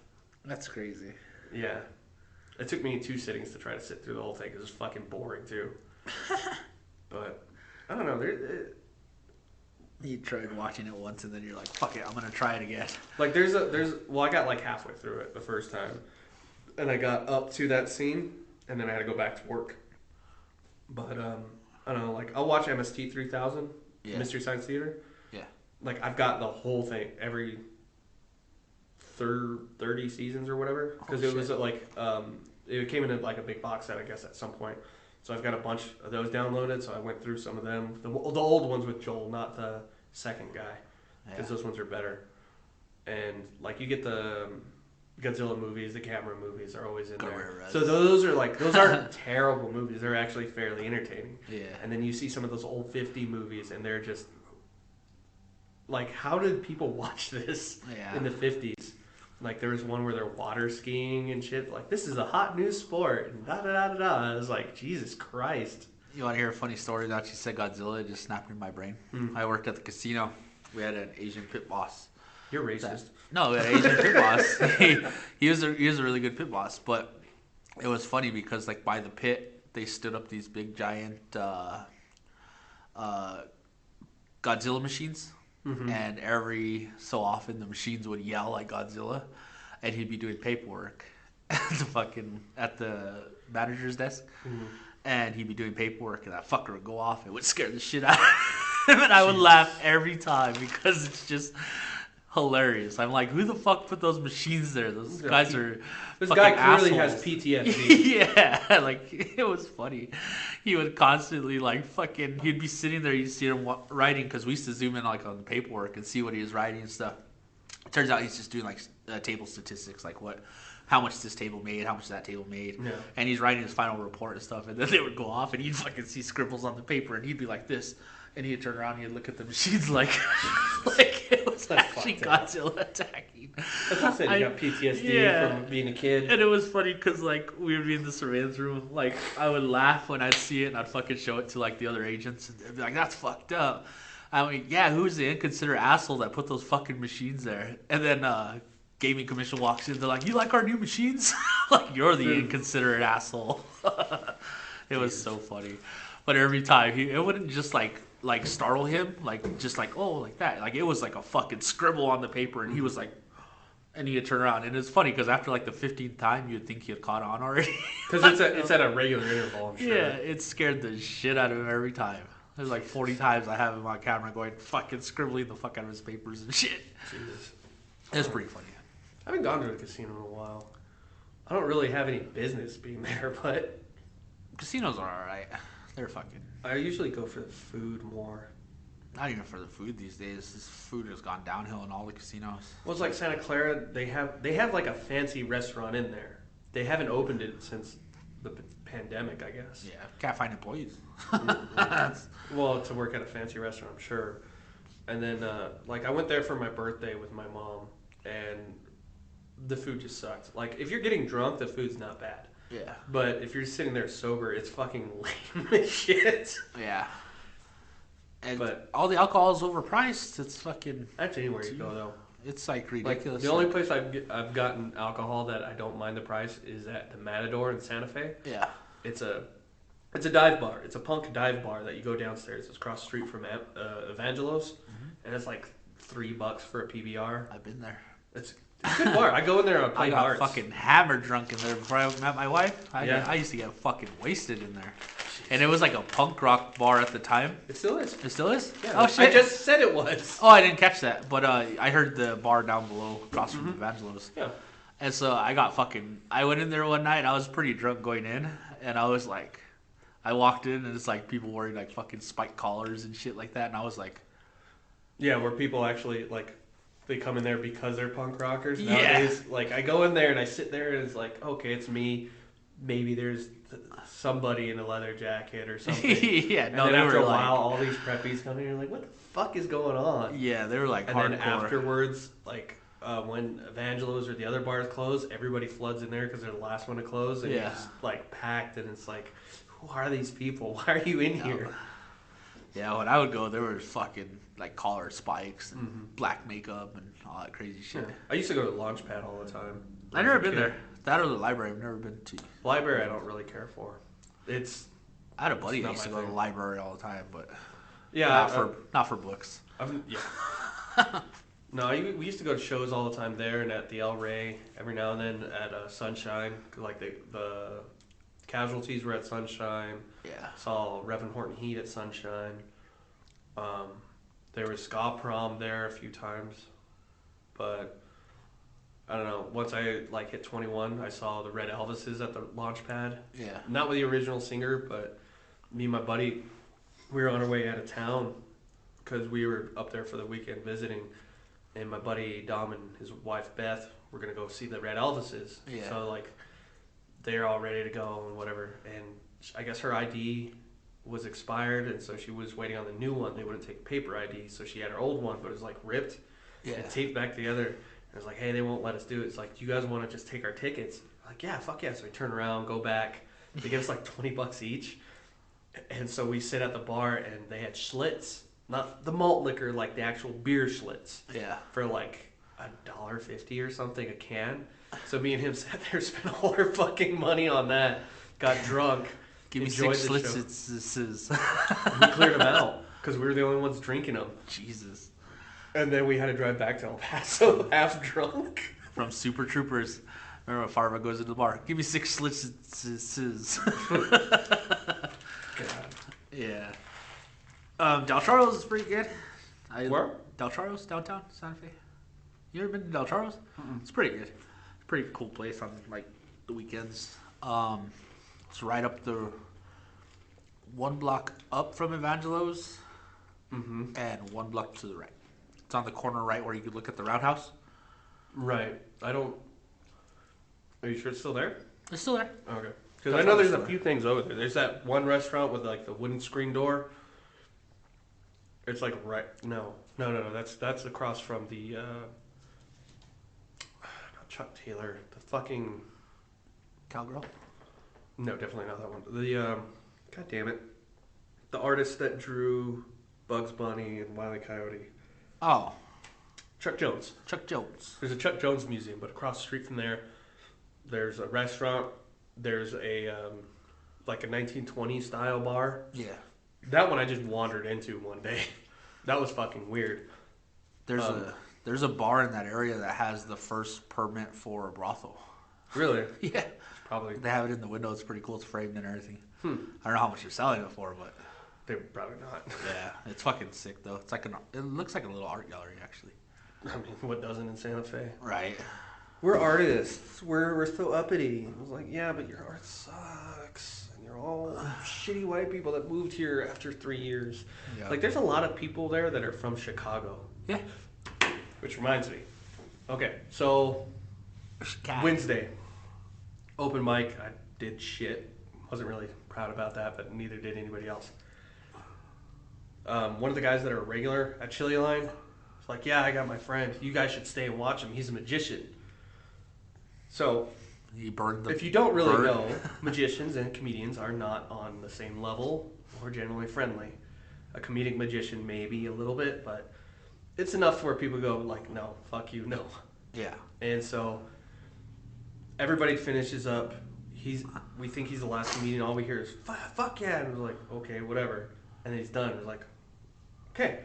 That's crazy. Yeah, it took me 2 sittings to try to sit through the whole thing because it's fucking boring too. But I don't know. You tried watching it once and then you're like, fuck it, I'm gonna try it again. Like I got like halfway through it the first time, and I got up to that scene, and then I had to go back to work. But I don't know. Like I'll watch MST 3000, Mystery Science Theater. Yeah. Like I've got the whole thing, every 30 seasons or whatever, because it was like it came in like a big box set, I guess, at some point. So I've got a bunch of those downloaded. So I went through some of them, the old ones with Joel, not the second guy, because those ones are better. And like you get the Godzilla movies, the Gamera movies are always in there. So those aren't terrible movies. They're actually fairly entertaining. Yeah. And then you see some of those old 50 movies, and they're just like, how did people watch this in the 50s? Like there was one where they're water skiing and shit. Like this is a hot new sport and da da da da da. I was like, Jesus Christ. You want to hear a funny story? That she said Godzilla, it just snapped in my brain. I worked at the casino. We had an Asian pit boss. You're racist. No, we had an Asian pit boss. He was a really good pit boss, but it was funny because like by the pit they stood up these big giant Godzilla machines. And every so often the machines would yell like Godzilla, and he'd be doing paperwork at the manager's desk, and he'd be doing paperwork, and that fucker would go off. It would scare the shit out of him, and I would laugh every time because it's just hilarious. I'm like, who the fuck put those machines there? Those guys are This fucking guy clearly assholes. has PTSD. Yeah, like it was funny. He would constantly like fucking. He'd be sitting there. You'd see him writing because we used to zoom in like on the paperwork and see what he was writing and stuff. It turns out he's just doing like table statistics, like how much this table made, how much that table made, and he's writing his final report and stuff. And then they would go off, and he'd fucking see scribbles on the paper, and he'd be like this, and he'd turn around, and he'd look at the machines like it was actually Godzilla attacking. That's what I said. You got PTSD from being a kid. And it was funny because like we would be in the surveillance room. Like I would laugh when I'd see it, and I'd fucking show it to like the other agents, and they'd be like, "That's fucked up." I mean, yeah, who's the inconsiderate asshole that put those fucking machines there? And then gaming commission walks in. They're like, "You like our new machines?" Like you're the inconsiderate asshole. It was so funny. But every time it wouldn't just like startle him, like just like, oh, like that. Like it was like a fucking scribble on the paper, and he was like, and he'd turn around, and it's funny because after like the 15th time, you'd think he had caught on already. Because it's at a regular interval, I'm sure. Yeah, it scared the shit out of him every time. There's like 40 times I have him on camera going fucking scribbling the fuck out of his papers and shit. Jesus. It was pretty funny. I haven't gone to a casino in a while. I don't really have any business being there, but Casinos are alright. They're fucking. I usually go for the food more. Not even for the food these days. This food has gone downhill in all the casinos. Well, it's like Santa Clara. They have like a fancy restaurant in there. They haven't opened it since the pandemic, I guess. Yeah, can't find employees. Well, to work at a fancy restaurant, I'm sure. And then, like, I went there for my birthday with my mom, and the food just sucked. Like, if you're getting drunk, the food's not bad. Yeah. But if you're sitting there sober, it's fucking lame as shit. Yeah. And But all the alcohol is overpriced. It's fucking. that's anywhere you go, though. It's like Like, ridiculous. the only place I've gotten alcohol that I don't mind the price is at the Matador in Santa Fe. Yeah. It's a dive bar. It's a punk dive bar that you go downstairs. It's across the street from Evangelos, and it's like $3 for a PBR. I've been there. It's a good bar. I go in there and play I got darts. fucking hammered drunk in there before I met my wife. Yeah. I used to get fucking wasted in there. And it was like a punk rock bar at the time. It still is. It still is? Yeah, Oh, shit. I just said it was. Oh, I didn't catch that. But I heard the bar down below across from Evangelos. Yeah. And so I went in there one night and I was pretty drunk going in. And I was like, I walked in and it's like people wearing like fucking spike collars and shit like that. And I was like, Yeah, where people actually like they come in there because they're punk rockers. Yeah. Nowadays, like I go in there and I sit there and it's like, okay, it's me. Maybe there's somebody in a leather jacket or something. yeah, And no, then they after were a while, like, all these preppies come in. You're like, what the fuck is going on? yeah, they were like And hardcore. then afterwards, like when Evangelos or the other bars close, everybody floods in there because they're the last one to close, and Yeah. it's just like packed. And it's like, who are these people? Why are you in here? Yeah, when I would go, there was fucking like collar spikes and black makeup and all that crazy shit. Yeah. I used to go to the Launchpad all the time. I've never been there. That or the library, I've never been to. Library, I don't really care for. It's I had a buddy It's that not used to my go to the thing. library all the time, but yeah, not for books. yeah. No, we used to go to shows all the time there and at the El Rey every now and then at Sunshine. Like the Casualties were at Sunshine. Yeah. Saw Reverend Horton Heat at Sunshine. There was Ska Prom there a few times, but I don't know. Once I like hit 21, I saw the Red Elvises at the Launchpad. Yeah. Not with the original singer, but me and my buddy, we were on our way out of town because we were up there for the weekend visiting, and my buddy Dom and his wife Beth were gonna go see the Red Elvises. Yeah. So like, they're all ready to go and whatever. And I guess her ID was expired, and so she was waiting on the new one. They wouldn't take paper ID, so she had her old one, but it was like ripped Yeah. and taped back together. And it's like, hey, they won't let us do it. It's like, do you guys want to just take our tickets? I'm like, yeah, fuck yeah. So we turn around, go back. They give us like $20 each. And so we sit at the bar, and they had Schlitz, not the malt liquor, like the actual beer Schlitz, Yeah. for like $1.50 or something a can. So me and him sat there, spent all our fucking money on that, got drunk, Give me enjoyed 6 the show. Schlitzes. We cleared them out because we were the only ones drinking them. Jesus. And then we had to drive back to El Paso half drunk. From Super Troopers. Remember when Farva goes into the bar? Give me 6 Schlitzes. God. Yeah. Del Charles is pretty good. Where? Del Charles, downtown Santa Fe. You ever been to Del Charles? It's pretty good. It's a pretty cool place on like the weekends. It's right up the 1 block up from Evangelos, and 1 block to the right. It's on the corner right where you could look at the roundhouse. Right. I don't. Are you sure it's still there? It's still there. Okay. Because I know there's a few things over there. There's that one restaurant with like the wooden screen door. It's like right. No. That's across from the. Not Chuck Taylor. The fucking. Cowgirl. No, definitely not that one. The. God damn it. The artist that drew Bugs Bunny and Wile E. Coyote. Oh, Chuck Jones. Chuck Jones. There's a Chuck Jones museum, but across the street from there, there's a restaurant. There's a like a 1920s style bar. Yeah. That one I just wandered into one day. That was fucking weird. There's a bar in that area that has the first permit for a brothel. Really? Yeah. It's probably They have it in the window. It's pretty cool. It's framed and everything. I don't know how much they're selling it for, but they probably not. yeah, it's fucking sick though. It's like it looks like a little art gallery actually. I mean, what doesn't in Santa Fe? Right. We're artists. We're so uppity. I was like, yeah, but your art sucks, and your they're all shitty white people that moved here after 3 years. Yeah. Like, there's a lot of people there that are from Chicago. Yeah. Which reminds me. Okay, so Wednesday, open mic. I did shit. Wasn't really proud about that, but neither did anybody else. One of the guys that are a regular at Chili Line was like, yeah, I got my friend. You guys should stay and watch him. He's a magician. So, he burned the if you don't really bird. know, magicians and comedians are not on the same level or generally friendly. A comedic magician maybe a little bit, but it's enough where people go like, no, fuck you, no. Yeah. And so everybody finishes up. We think he's the last comedian. All we hear is fuck yeah, and we're like, okay, whatever. And then he's done. We're like, okay.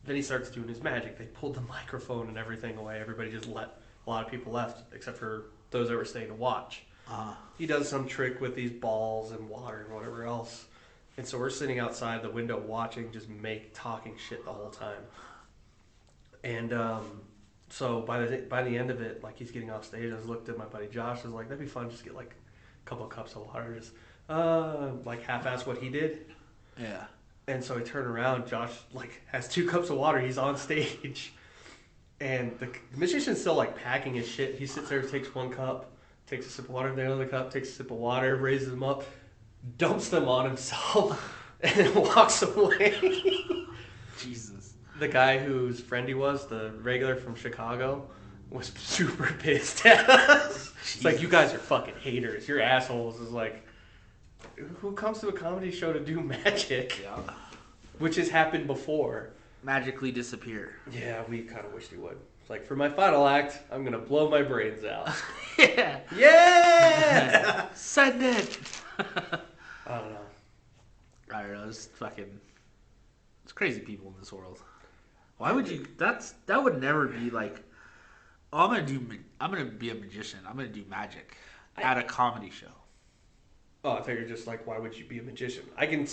Then he starts doing his magic. They pulled the microphone and everything away. Everybody just a lot of people left, except for those that were staying to watch. He does some trick with these balls and water and whatever else. And so we're sitting outside the window watching, just talking shit the whole time. And so by the end of it, like he's getting off stage, I was looked at my buddy Josh. I was like, that'd be fun, just get like a couple of cups of water, just like half-ass what he did. Yeah. And so I turn around, Josh like has 2 cups of water. He's on stage, and the magician's still like packing his shit. He sits there, takes 1 cup, takes a sip of water, then another cup, takes a sip of water, raises them up, dumps them on himself, and then walks away. Jesus. The guy whose friend he was, the regular from Chicago, was super pissed at us. It's like, you guys are fucking haters. You're assholes. It's like, who comes to a comedy show to do magic? Yeah. Which has happened before. Magically disappear. Yeah, we kind of wished he would. It's like, for my final act, I'm going to blow my brains out. Yeah. Yeah! Send it. I don't know. I don't know. It's crazy people in this world. Why would you? That would never be like. Oh, I'm gonna be a magician. I'm gonna do magic at a comedy show. Oh, I thought you were just like, why would you be a magician? I can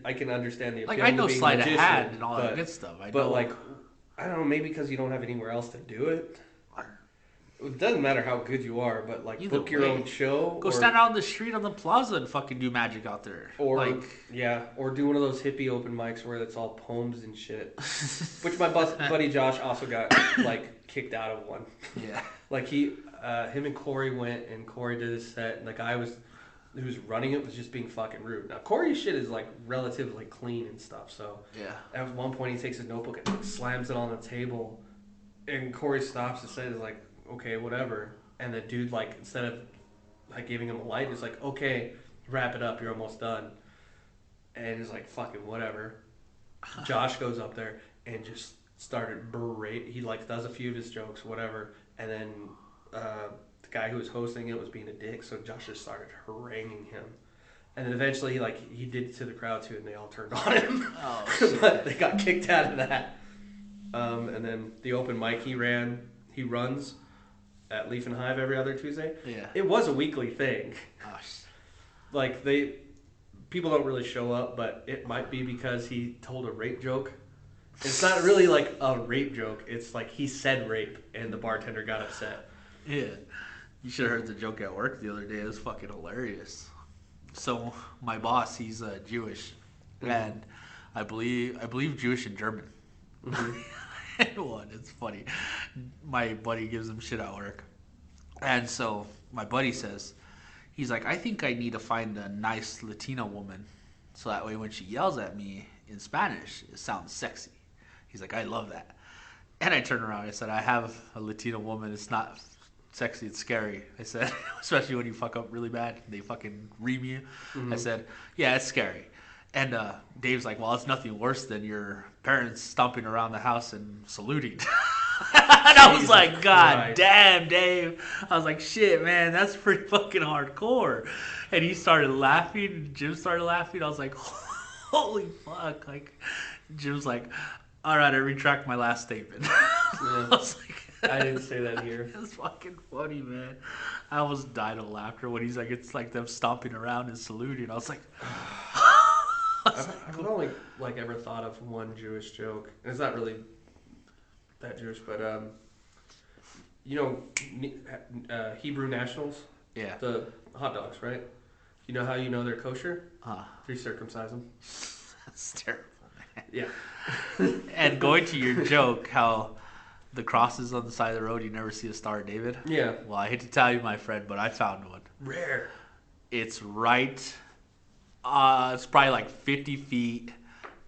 I can understand the appeal Like I know to being sleight a of magician, hand and all that good stuff. But like, I don't know, maybe because you don't have anywhere else to do it. It doesn't matter how good you are, but like Either book your way. own show. Go stand out on the street on the plaza and fucking do magic out there. Or like, or do one of those hippie open mics where it's all poems and shit. Which my buddy Josh also got like kicked out of one. Yeah. Like him and Corey went, and Corey did his set, and the guy who was running it was just being fucking rude. Now Corey's shit is like relatively clean and stuff, so yeah. at one point he takes his notebook and like, slams it on the table, and Corey stops and says like, okay, whatever. And the dude, like, instead of like giving him a light, is like, okay, wrap it up, you're almost done. And he's like, fucking whatever. Josh goes up there and just started he like does a few of his jokes, whatever. And then the guy who was hosting it was being a dick, so Josh just started haranguing him. And then eventually he did it to the crowd too, and they all turned on him. Oh, shit. But they got kicked out of that. And then the open mic he runs at Leaf and Hive every other Tuesday. Yeah. It was a weekly thing. Oh, Like people don't really show up, but it might be because he told a rape joke. It's not really like a rape joke. It's like he said rape, and the bartender got upset. yeah. You should have heard the joke at work the other day. It was fucking hilarious. So my boss, he's Jewish, and I believe Jewish and German. Mm-hmm. One, it's funny. My buddy gives him shit at work, and so my buddy says, he's like, I think I need to find a nice Latina woman, so that way when she yells at me in Spanish, it sounds sexy. He's like, I love that. And I turned around and I said, I have a Latina woman. It's not sexy, it's scary. I said, especially when you fuck up really bad, they fucking ream you. Mm-hmm. I said, yeah, it's scary. And Dave's like, well, it's nothing worse than your parents stomping around the house and saluting. And I was like, God damn, Dave. I was like, shit, man, that's pretty fucking hardcore. And he started laughing, and Jim started laughing. I was like, holy fuck. Like, Jim's like, all right, I retract my last statement. Yeah. I was like, I didn't say that here. It's fucking funny, man. I almost died of laughter when he's like, it's like them stomping around and saluting. I was like, I've only like ever thought of one Jewish joke, and it's not really that Jewish, but you know, Hebrew Nationals, yeah, the hot dogs, right? You know how you know they're kosher? Huh. If you circumcise them. That's terrible, man. Yeah. And going to your joke, how the crosses on the side of the road, you never see a Star of David. Yeah. Well, I hate to tell you, my friend, but I found one. Rare. It's right. It's probably like 50 feet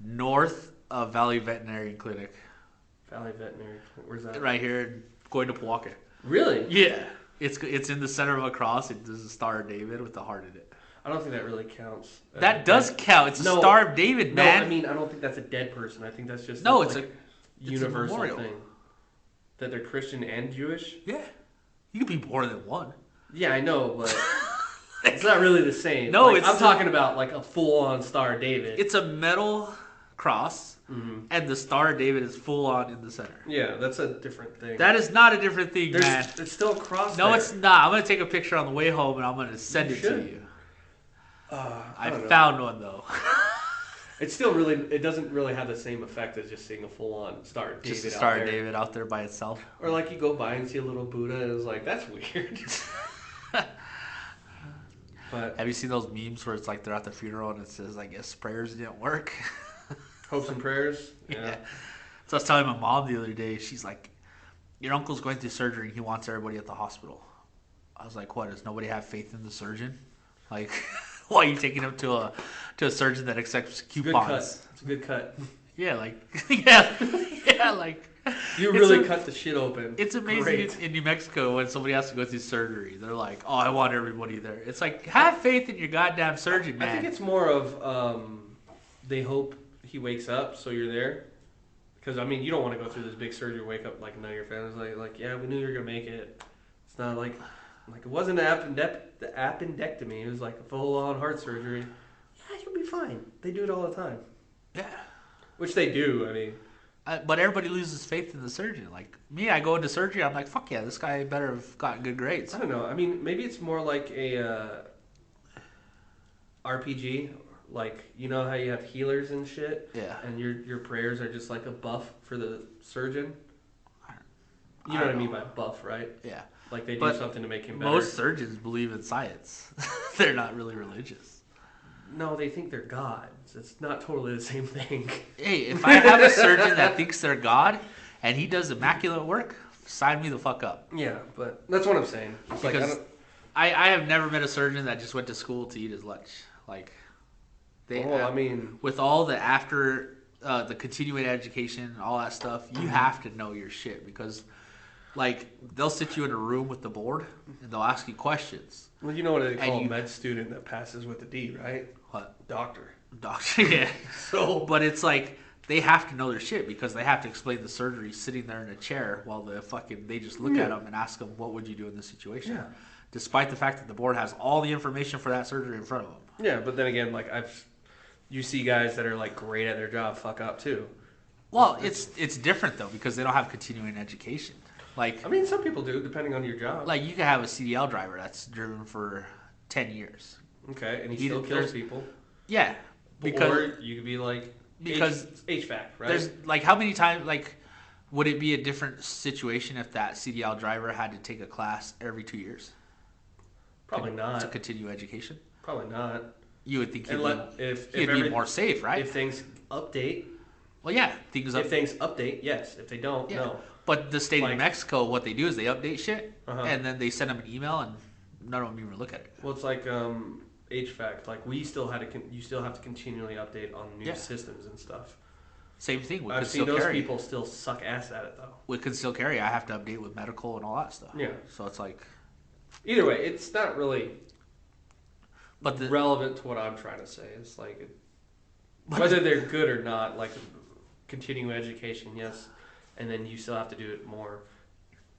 north of Valley Veterinary Clinic. Valley Veterinary. Where's that? Right here, going to Pewaukee. Really? Yeah. It's in the center of a cross. There's a Star of David with a heart in it. I don't think that really counts. That does count. It's a Star of David, man. No, I mean, I don't think that's a dead person. I think that's just it's like a universal memorial thing. That they're Christian and Jewish? Yeah. You could be more than one. Yeah, I know, but it's not really the same. No, like, I'm talking about like a full-on Star of David. It's a metal cross, and the Star of David is full-on in the center. Yeah, that's a different thing. That is not a different thing, man. It's still a cross. No, there. it's not. I'm going to take a picture on the way home, and I'm going to send it to you. I found one, though. It's still really. It doesn't really have the same effect as just seeing a full-on Star of David. Just a Star of David out there by itself. Or like you go by and see a little Buddha, and it's like that's weird. But have you seen those memes where it's like they're at the funeral and it says, "I guess prayers didn't work." Hopes and prayers. Yeah. So I was telling my mom the other day. She's like, "Your uncle's going through surgery. He wants everybody at the hospital." I was like, "What? Does nobody have faith in the surgeon? Like, why are you taking him to a surgeon that accepts coupons?" It's a good cut. Yeah, like yeah, like you really cut the shit open. It's amazing in New Mexico when somebody has to go through surgery. They're like, "Oh, I want everybody there." It's like, have faith in your goddamn surgeon, man. I think it's more of they hope he wakes up, so you're there. Because I mean, you don't want to go through this big surgery, wake up like none of your family's like, yeah, we knew you were gonna make it. It's not like it wasn't an appendectomy. It was like a full-on heart surgery. Yeah, you'll be fine. They do it all the time. Yeah. Which they do, I mean. But everybody loses faith in the surgeon. Like me, I go into surgery, I'm like, fuck yeah, this guy better have gotten good grades. I don't know. I mean, maybe it's more like a RPG. Like, you know how you have healers and shit? Yeah. And your prayers are just like a buff for the surgeon? You know what I mean by buff, right? Yeah. Like they do something to make him better. Most surgeons believe in science. They're not really religious. No, they think they're gods. It's not totally the same thing. Hey, if I have a surgeon that thinks they're God and he does immaculate work, sign me the fuck up. Yeah, but that's what I'm saying. It's because like, I have never met a surgeon that just went to school to eat his lunch. Like, I mean, with all the after the continuing education, all that stuff, you have to know your shit because, like, they'll sit you in a room with the board and they'll ask you questions. Well, you know what they call a med student that passes with a D, right? What? Doctor, yeah. So, but it's like they have to know their shit because they have to explain the surgery sitting there in a chair while they just look at them and ask them, what would you do in this situation? Yeah. Despite the fact that the board has all the information for that surgery in front of them. Yeah, but then again, like you see guys that are like great at their job fuck up too. Well, it's different though because they don't have continuing education. Like, I mean, some people do, depending on your job. Like, you could have a CDL driver that's driven for 10 years. Okay, and he still kills people. Yeah, or you could be like HVAC, right? There's like how many times would it be a different situation if that CDL driver had to take a class every 2 years? Probably not. To continue education. Probably not. You would think he'd be more safe, right? If things update. Well, yeah, if things update, yes. If they don't, no. But the state of New Mexico, what they do is they update shit, and then they send them an email, and none of them even look at it. Well, it's like HVAC. Like you still have to continually update on new systems and stuff. Same thing with I've seen those people still suck ass at it though. With concealed carry, I have to update with medical and all that stuff. Yeah. So it's like. Either way, it's not really. But relevant to what I'm trying to say is like whether they're good or not. Like continuing education, yes. And then you still have to do it more.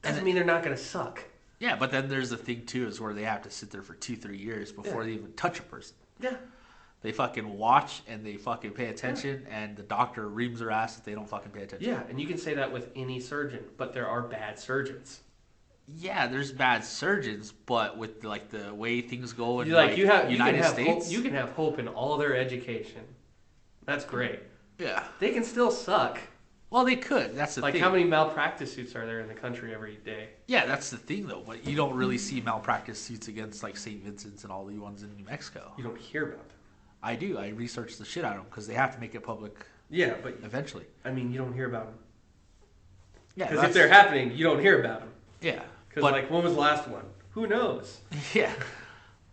Doesn't mean they're not going to suck. Yeah, but then there's the thing, too, is where they have to sit there for 2-3 years before they even touch a person. Yeah. They fucking watch and they fucking pay attention, and the doctor reams their ass if they don't fucking pay attention. Yeah, and you can say that with any surgeon, but there are bad surgeons. Yeah, there's bad surgeons, but with like the way things go in United States, you can have hope in all their education. That's great. Yeah. They can still suck. Well, they could. That's the Like, thing. how many malpractice suits are there in the country every day? Yeah, that's the thing, though. But you don't really see malpractice suits against, like, St. Vincent's and all the ones in New Mexico. You don't hear about them. I do. I research the shit out of them because they have to make it public Yeah, but eventually. I mean, you don't hear about them. Yeah, Because if they're happening, you don't hear about them. Yeah. Because, like, when was the last one? Who knows? Yeah.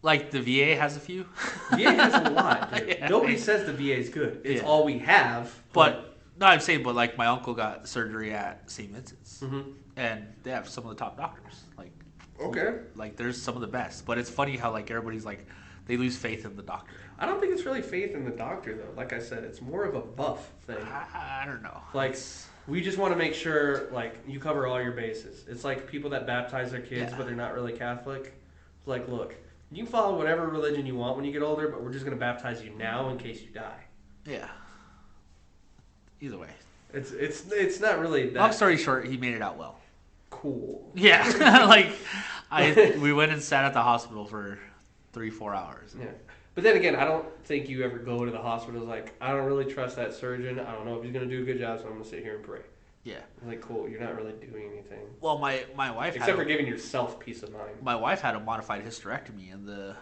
Like, the VA has a few. VA has a lot, dude. Yeah. Nobody says the VA is good. It's Yeah. all we have. But, no, I'm saying, but, like, my uncle got surgery at St. Vincent's. Mm-hmm. And they have some of the top doctors. Like, Okay. Like, there's some of the best. But it's funny how, like, everybody's, like, they lose faith in the doctor. I don't think it's really faith in the doctor, though. Like I said, it's more of a buff thing. I don't know. Like, we just want to make sure, like, you cover all your bases. It's like people that baptize their kids, Yeah. but they're not really Catholic. It's like, look, you can follow whatever religion you want when you get older, but we're just going to baptize you now in case you die. Yeah. Either way. It's not really that Long story short, he made it out well. cool. Yeah. Like, we went and sat at the hospital for 3-4 hours. Yeah. But then again, I don't think you ever go to the hospital like, I don't really trust that surgeon. I don't know if he's going to do a good job, so I'm going to sit here and pray. Yeah. I'm like, cool, you're not really doing anything. Well, my wife Except for giving yourself peace of mind. my wife had a modified hysterectomy, and the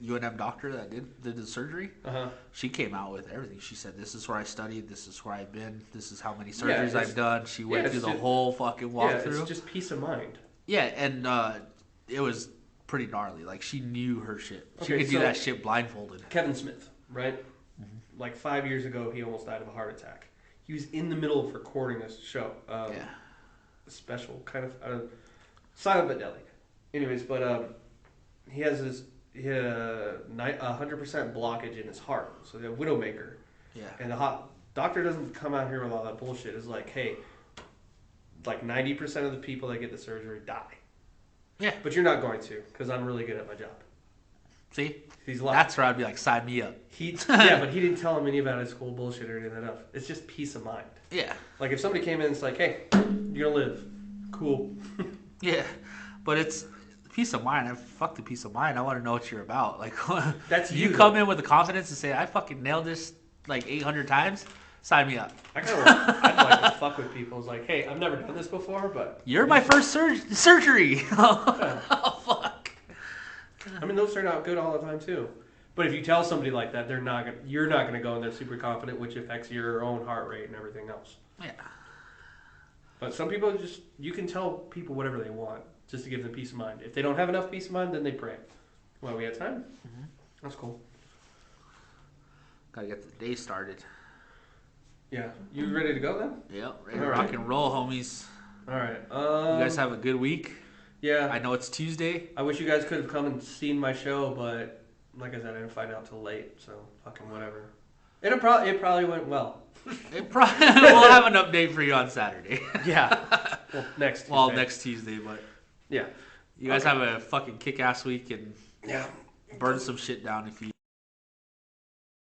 UNM doctor that did the surgery, Uh-huh. she came out with everything. She said, "This is where I studied. This is where I've been. This is how many surgeries it's- I've done." She went yeah, through it's the just- whole fucking Yeah, walkthrough. it's just peace of mind. Yeah, and it was pretty gnarly. Like, she knew her shit. She Okay, could do so- that shit blindfolded. Kevin Smith, right? Like 5 years ago, he almost died of a heart attack. He was in the middle of recording a show, Yeah. a special kind of silent but deadly. Anyways, but he had a 100% blockage in his heart, so the widowmaker. Yeah. And the doctor doesn't come out here with all that bullshit. It's like, hey, like 90% of the people that get the surgery die. Yeah. But you're not going to, because I'm really good at my job. See? He's like, That's where I'd be like, sign me up. yeah, but he didn't tell him any about his whole bullshit or anything else. It's just peace of mind. Yeah. Like if somebody came in and it's like, hey, you're gonna live. Cool. Yeah. But it's peace of mind. Fuck the peace of mind. I want to know what you're about. Like, That's you you, come though. in with the confidence and say, I fucking nailed this like 800 times. Sign me up. I'd like to fuck with people. It's like, hey, I've never done this before, but You're my first surgery. Oh, fuck. I mean, those turn out good all the time too. But if you tell somebody like that, you're not gonna go in there super confident, which affects your own heart rate and everything else. Yeah. But some people you can tell people whatever they want just to give them peace of mind. If they don't have enough peace of mind, then they pray. Well, we have time. Mm-hmm. That's cool. Gotta get the day started. Yeah, you ready to go then? Yep. Ready to All rock right. and roll, homies. All right. You guys have a good week. Yeah. I know it's Tuesday. I wish you guys could have come and seen my show, but like I said, I didn't find out till late, so fucking whatever. It probably went well. We'll have an update for you on Saturday. Yeah. Well, next Tuesday. Well, next Tuesday, but Yeah. you guys have a fucking kick-ass week and Yeah. burn some shit down if you